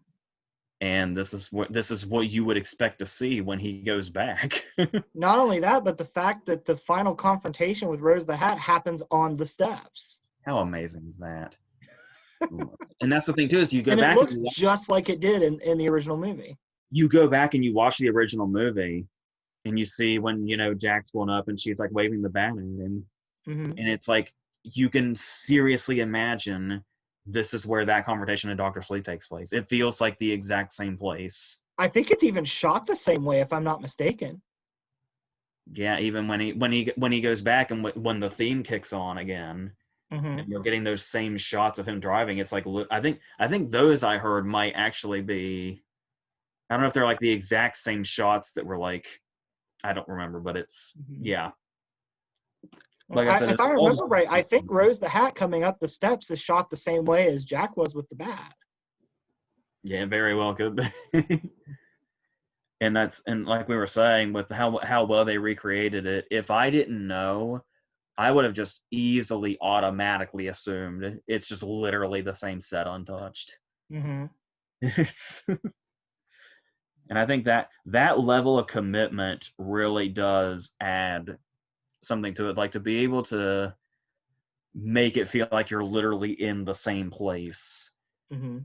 And this is what you would expect to see when he goes back. Not only that, but the fact that the final confrontation with Rose the Hat happens on the steps. How amazing is that? And that's the thing too, is you go And it back looks and just like it did in the original movie. you go back and you watch the original movie, and you see when Jack's going up and she's like waving the bat at him, Mm-hmm. and it's like you can seriously imagine this is where that confrontation in Doctor Sleep takes place. It feels like the exact same place. I think it's even shot the same way, if I'm not mistaken. Yeah, even when he goes back and when the theme kicks on again, Mm-hmm. and you're getting those same shots of him driving, it's like I think those I heard might actually be. I don't know if they're like the exact same shots that were like, I don't remember, but it's Mm-hmm. yeah. Like I said, If it's I remember almost right, I think Rose the Hat coming up the steps is shot the same way as Jack was with the bat. yeah, very well could be. And like we were saying with how well they recreated it, if I didn't know, I would have just easily automatically assumed it's just literally the same set untouched. Mm-hmm. And I think that level of commitment really does add something to it, like to be able to make it feel like you're literally in the same place. Mm-hmm.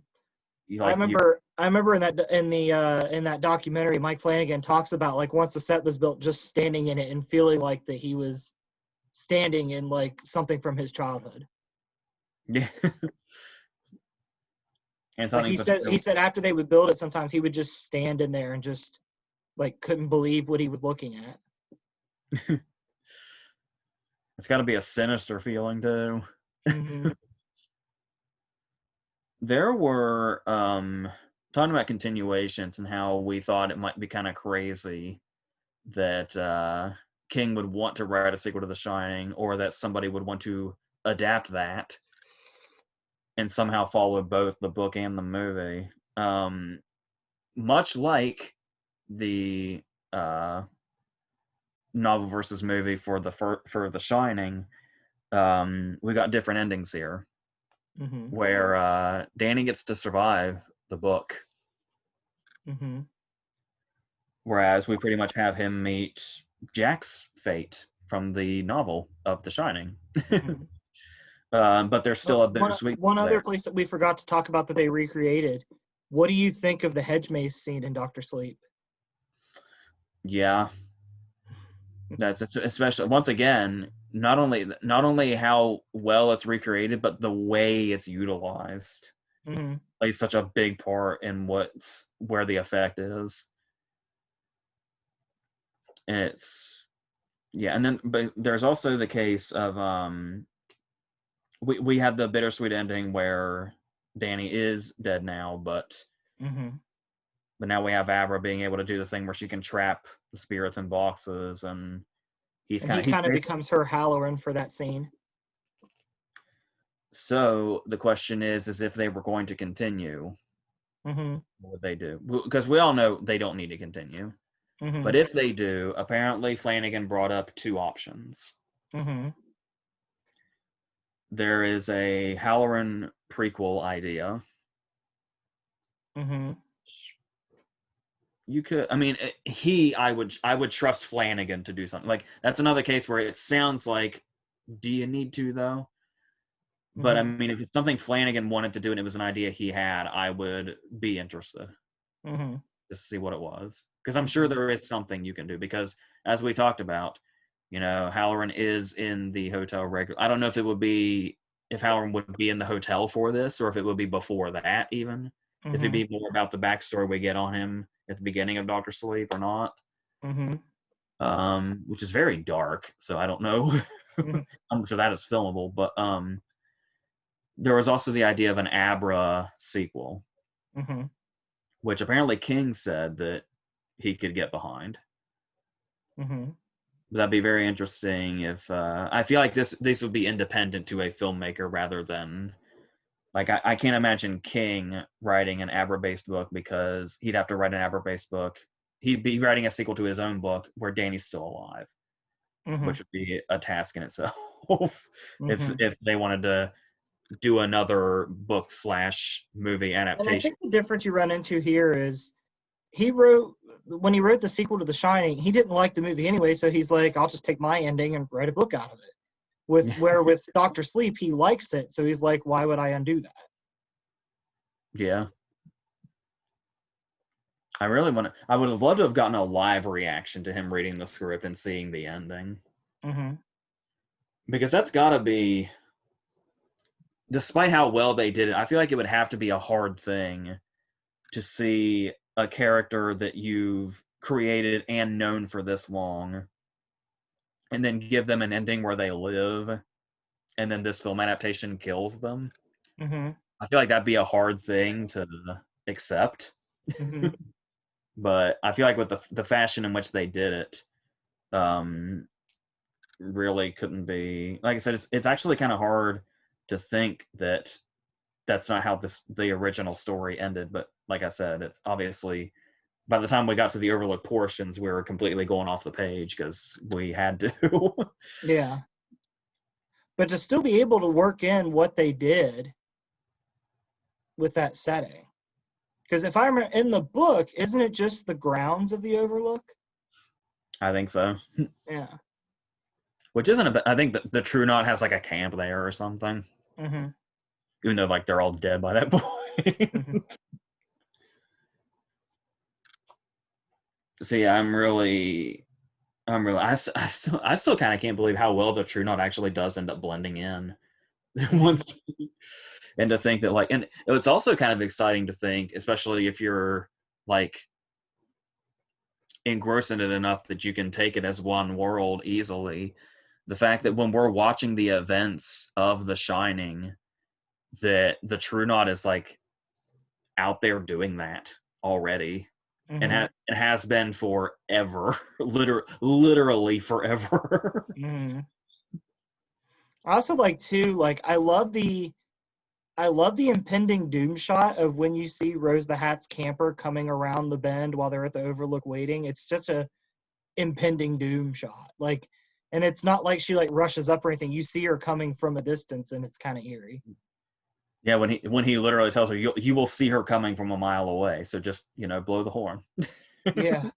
Like you, I remember in that documentary, Mike Flanagan talks about like once the set was built, just standing in it and feeling like that he was standing in like something from his childhood. yeah, and Like something he particular. said after they would build it, sometimes he would just stand in there and just like couldn't believe what he was looking at. It's got to be a sinister feeling too. Mm-hmm. There were talking about continuations and how we thought it might be kind of crazy that King would want to write a sequel to The Shining, or that somebody would want to adapt that and somehow follow both the book and the movie. Much like the uh, novel versus movie for The Shining, we got different endings here, Mm-hmm. where Danny gets to survive the book, Mm-hmm. whereas we pretty much have him meet Jack's fate from the novel of The Shining. Mm-hmm. But there's still a bittersweet One other there. place that we forgot to talk about that they recreated. What do you think of the hedge maze scene in Doctor Sleep? Yeah, that's especially once again not only how well it's recreated, but the way it's utilized Mm-hmm. plays such a big part in where the effect is. And it's yeah, and then but there's also the case of we have the bittersweet ending where Danny is dead now, Mm-hmm. but now we have Abra being able to do the thing where she can trap the spirits in boxes, and And he he's kind of becomes her Halloran for that scene. so the question is if they were going to continue, Mm-hmm. what would they do? Because we all know they don't need to continue. Mm-hmm. But if they do, apparently Flanagan brought up two options. Mm-hmm. There is a Halloran prequel idea. Mm-hmm. You could, I mean, I would trust Flanagan to do something. Like that's another case where it sounds like, do you need to though? But I Mm-hmm. mean, if it's something Flanagan wanted to do and it was an idea he had, I would be interested Mm-hmm. just to see what it was. Because I'm sure Mm-hmm. there is something you can do. Because as we talked about, Halloran is in the hotel regular. I don't know if Halloran would be in the hotel for this, or if it would be before that even. If it'd Mm-hmm. be more about the backstory we get on him at the beginning of Doctor Sleep or not. Mm-hmm. Which is very dark. So I don't know Mm-hmm. how much of that is filmable. But there was also the idea of an Abra sequel, Mm-hmm. which apparently King said that he could get behind. Mm-hmm. That'd be very interesting if I feel like this would be independent to a filmmaker rather than like I can't imagine King writing an Abra-based book because he'd have to write an Abra-based book. He'd be writing a sequel to his own book where Danny's still alive, Mm-hmm. which would be a task in itself if Mm-hmm. if they wanted to do another book / movie And I adaptation. think the difference you run into here is when he wrote the sequel to The Shining, he didn't like the movie anyway, so he's like, I'll just take my ending and write a book out of it. With Doctor Sleep, he likes it, so he's like, why would I undo that? Yeah. I would have loved to have gotten a live reaction to him reading the script and seeing the ending. Mm-hmm. Because that's gotta be, despite how well they did it, I feel like it would have to be a hard thing to see a character that you've created and known for this long and then give them an ending where they live, and then this film adaptation kills them. Mm-hmm. I feel like that'd be a hard thing to accept. Mm-hmm. But I feel like with the fashion in which they did it, um, really couldn't be. Like I said, it's actually kind of hard to think that that's not how the original story ended. But like I said, it's obviously by the time we got to the overlooked portions, we were completely going off the page because we had to. Yeah. But to still be able to work in what they did with that setting. Because if I remember in the book, isn't it just the grounds of the Overlook? I think so. Yeah. Which isn't a. I think the True Knot has like a camp there or something. Mm-hmm. Even though like they're all dead by that point. Mm-hmm. So yeah, I still kind of can't believe how well the True Knot actually does end up blending in. Once, and to think that like, and it's also kind of exciting to think, especially if you're like engrossed in it enough that you can take it as one world easily. The fact that when we're watching the events of The Shining, that the True Knot is like out there doing that already, and Mm-hmm. it has been forever, literally forever. Mm-hmm. I also like too, like I love the impending doom shot of when you see Rose the Hat's camper coming around the bend while they're at the Overlook waiting. It's such a impending doom shot. Like, and it's not like she like rushes up or anything. You see her coming from a distance, and it's kind of eerie. Yeah, when he literally tells her you will see her coming from a mile away, so just blow the horn. Yeah.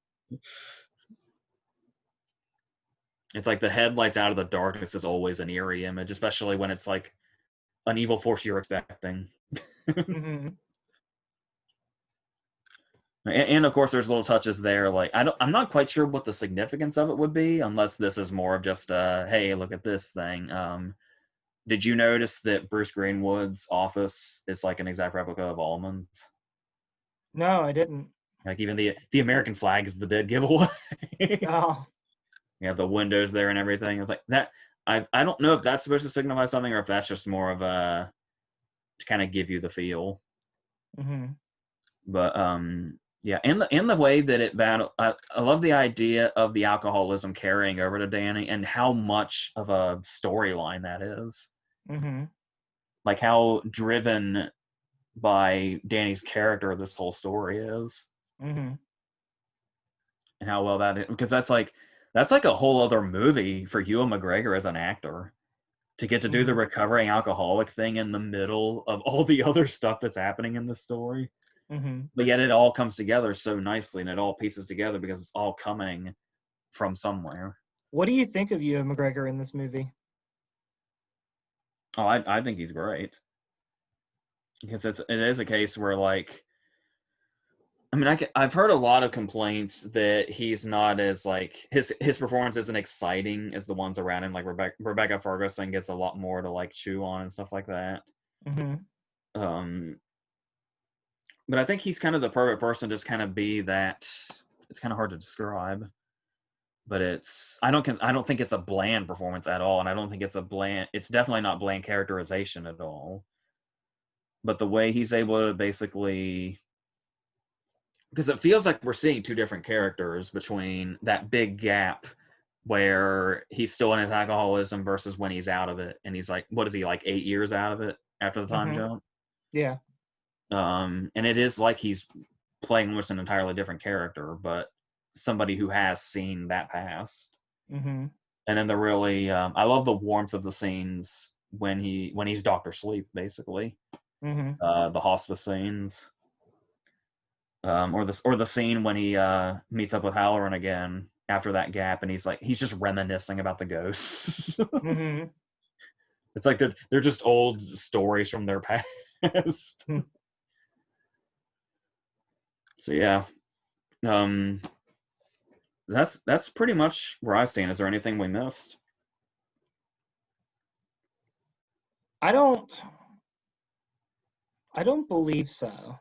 It's like the headlights out of the darkness is always an eerie image, especially when it's like an evil force you're expecting. Mm-hmm. And of course, there's little touches there. Like I'm not quite sure what the significance of it would be, unless this is more of just hey, look at this thing. Did you notice that Bruce Greenwood's office is like an exact replica of Almond's? No, I didn't. Like even the American flag is the dead giveaway. Oh. Yeah, the windows there and everything. It's like that. I don't know if that's supposed to signify something or if that's just more of a to kind of give you the feel. Mm-hmm. But yeah, in the way that it battle, I love the idea of the alcoholism carrying over to Danny and how much of a storyline that is. Mm-hmm. Like how driven by Danny's character this whole story is, Mm-hmm. and how well that is, because that's like a whole other movie for Ewan McGregor as an actor to get to do the Mm-hmm. recovering alcoholic thing in the middle of all the other stuff that's happening in the story. Mm-hmm. But yet it all comes together so nicely and it all pieces together because it's all coming from somewhere. What do you think of Ewan McGregor in this movie? Oh, I think he's great because it is a case where like I mean I've heard a lot of complaints that he's not as like his performance isn't exciting as the ones around him, like Rebecca Ferguson gets a lot more to like chew on and stuff like that. Mm-hmm. Um, but I think he's kind of the perfect person to just kind of be that. It's kind of hard to describe, but I don't think it's a bland performance at all, and I don't think it's definitely not bland characterization at all. But the way he's able to basically, because it feels like we're seeing two different characters between that big gap where he's still in his alcoholism versus when he's out of it, and he's like, what is he like 8 years out of it after the time Mm-hmm. jump? Yeah. And it is like he's playing almost an entirely different character, but somebody who has seen that past. Mm-hmm. And then I love the warmth of the scenes when he's Doctor Sleep, basically. Mm-hmm. The hospice scenes, or the scene when he meets up with Halloran again after that gap, and he's just reminiscing about the ghosts. Mm-hmm. It's like they're just old stories from their past. So yeah, um, that's pretty much where I stand. Is there anything we missed? I don't believe so.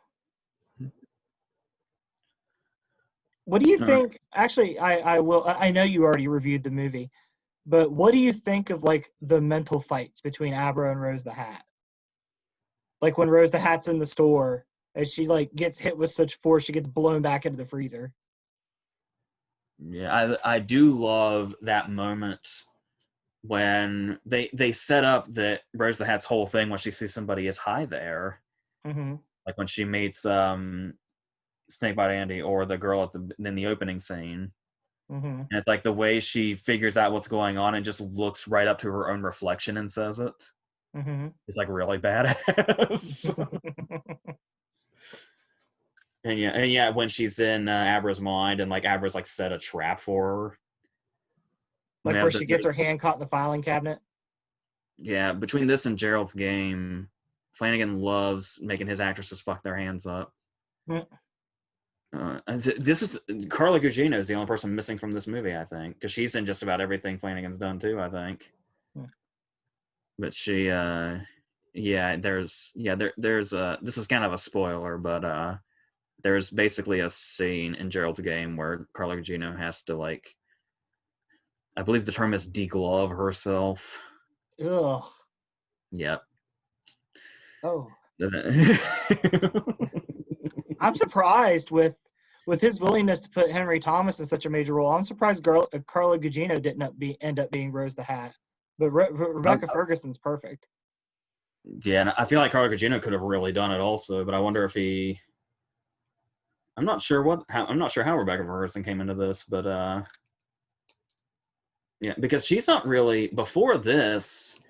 What do you All right. think? Actually, I will. I know you already reviewed the movie, But what do you think of like the mental fights between Abra and Rose the Hat? Like when Rose the Hat's in the store and she like gets hit with such force, she gets blown back into the freezer. Yeah, I do love that moment when they set up that Rose the Hat's whole thing when she sees somebody is high there. Mm-hmm. Like when she meets Snakebite Andy or the girl in the opening scene. Mm-hmm. And it's like the way she figures out what's going on and just looks right up to her own reflection and says it. Mm-hmm. It's like really badass. and yeah, when she's in Abra's mind and like Abra's like set a trap for her. Like Yeah, where she gets her hand caught in the filing cabinet. yeah, between this and Gerald's Game, Flanagan loves making his actresses fuck their hands up. Mm. This is Carla Gugino is the only person missing from this movie, I think, because she's in just about everything Flanagan's done too, I think. Mm. But she, there's this is kind of a spoiler, but there's basically a scene in Gerald's Game where Carla Gugino has to like, I believe the term is deglove herself. Ugh. Yep. Oh. I'm surprised with his willingness to put Henry Thomas in such a major role. I'm surprised Carla Gugino didn't end up being Rose the Hat, but Rebecca Ferguson's perfect. Yeah, and I feel like Carla Gugino could have really done it also, but I wonder if he. I'm not sure how Rebecca Ferguson came into this, but yeah, because she's not really before this.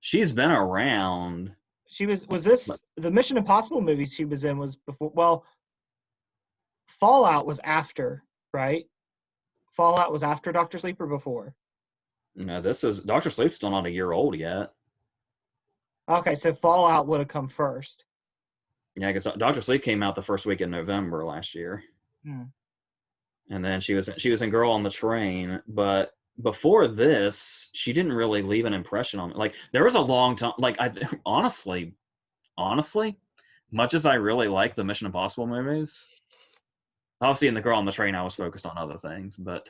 She's been around. She was this the Mission Impossible movies she was in was before. Well, Fallout was after, right? Fallout was after Doctor Sleep or before? No, this is Doctor Sleep's still not a year old yet. Okay, so Fallout would have come first. Yeah, I guess Doctor Sleep came out the first week in November last year, and then she was in Girl on the Train. But before this, she didn't really leave an impression on me. Like there was a long time. Like I honestly, much as I really like the Mission Impossible movies, obviously in the Girl on the Train I was focused on other things, but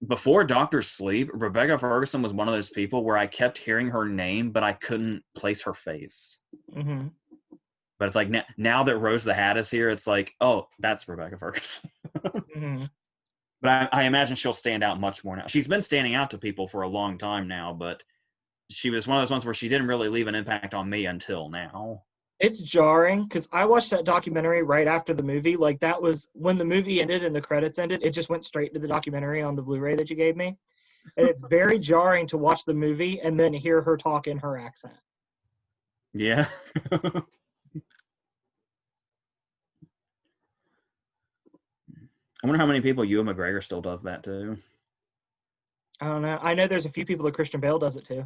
before Doctor Sleep, Rebecca Ferguson was one of those people where I kept hearing her name, but I couldn't place her face. Mm-hmm. But it's like now that Rose the Hat is here, it's like, oh, that's Rebecca Ferguson. Mm-hmm. But I imagine she'll stand out much more now. She's been standing out to people for a long time now, but she was one of those ones where she didn't really leave an impact on me until now. It's jarring because I watched that documentary right after the movie. Like that was when the movie ended and the credits ended. It just went straight to the documentary on the Blu-ray that you gave me. And it's very jarring to watch the movie and then hear her talk in her accent. Yeah. I wonder how many people Ewan McGregor still does that to. I don't know. I know there's a few people that Christian Bale does it too.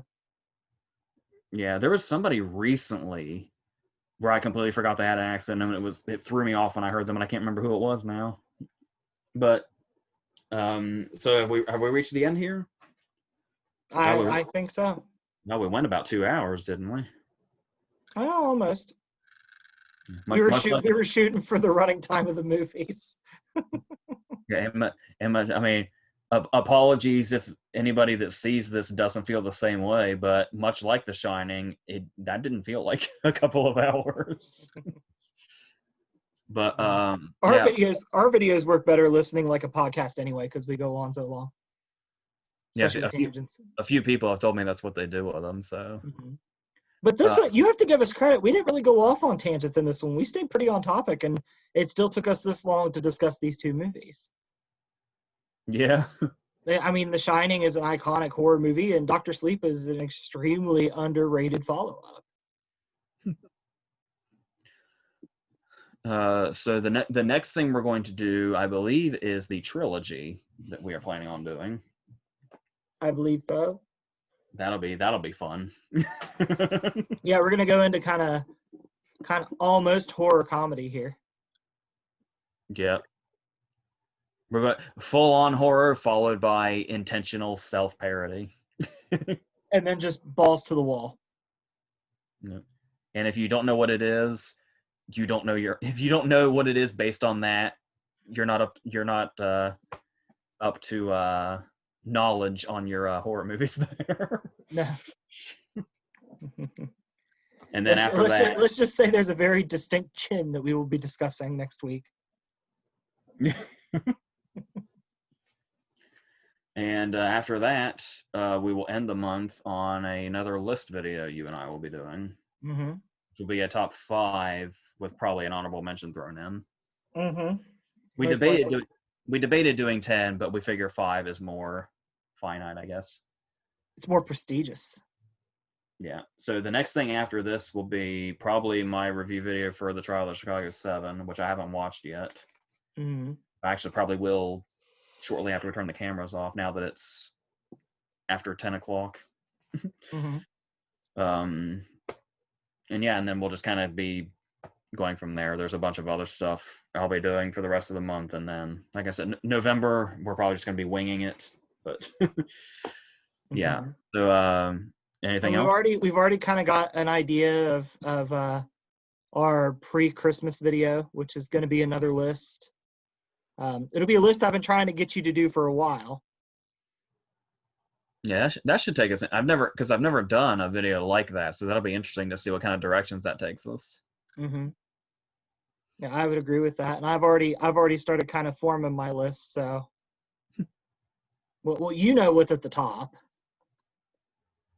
Yeah, there was somebody recently where I completely forgot they had an accent, and it threw me off when I heard them, and I can't remember who it was now. But so have we reached the end here? I think so. No, we went about 2 hours, didn't we? Oh, almost. We were shooting for the running time of the movies. Yeah, I mean, apologies if anybody that sees this doesn't feel the same way, but much like The Shining, that didn't feel like a couple of hours. But our videos work better listening like a podcast anyway because we go on so long. Especially with tangents. A few people have told me that's what they do with them. So. Mm-hmm. But this one, you have to give us credit. We didn't really go off on tangents in this one. We stayed pretty on topic, and it still took us this long to discuss these two movies. Yeah. I mean, The Shining is an iconic horror movie, and Dr. Sleep is an extremely underrated follow-up. So the next thing we're going to do, I believe, is the trilogy that we are planning on doing. I believe so. That'll be fun. Yeah, we're gonna go into kind of almost horror comedy here. Yep. We're going full on horror followed by intentional self-parody. And then just balls to the wall. Yep. And if you don't know what it is, you don't know if you don't know what it is based on that, you're not up to knowledge on your horror movies there. No. And then after that, let's just say there's a very distinct chin that we will be discussing next week. and after that, we will end the month on another list video you and I will be doing. Mm-hmm. Which will be a top 5 with probably an honorable mention thrown in. Mm-hmm. We debated doing 10, but we figure 5 is more finite, I guess. It's more prestigious. Yeah. So the next thing after this will be probably my review video for the Trial of Chicago 7, which I haven't watched yet. Mm-hmm. I actually probably will shortly after we turn the cameras off, now that it's after 10 o'clock. Mm-hmm. And yeah, and then we'll just kind of be going from there. There's a bunch of other stuff I'll be doing for the rest of the month, and then, like I said, November we're probably just going to be winging it. But yeah. Mm-hmm. So anything else? We've already kind of got an idea of our pre-Christmas video, which is going to be another list. It'll be a list I've been trying to get you to do for a while. Yeah, that should take us. I've never done a video like that, so that'll be interesting to see what kind of directions that takes us. Mm-hmm. Yeah, I would agree with that, and I've already started kind of forming my list. So, well, you know what's at the top.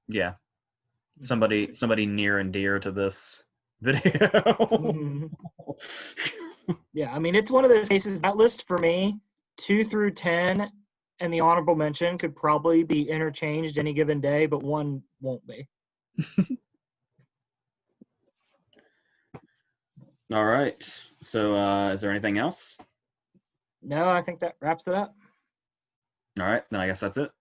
Yeah, somebody near and dear to this video. Mm-hmm. Yeah, I mean, it's one of those cases. That list for me, 2 through 10, and the honorable mention could probably be interchanged any given day, but 1 won't be. All right. So is there anything else? No, I think that wraps it up. All right, then I guess that's it.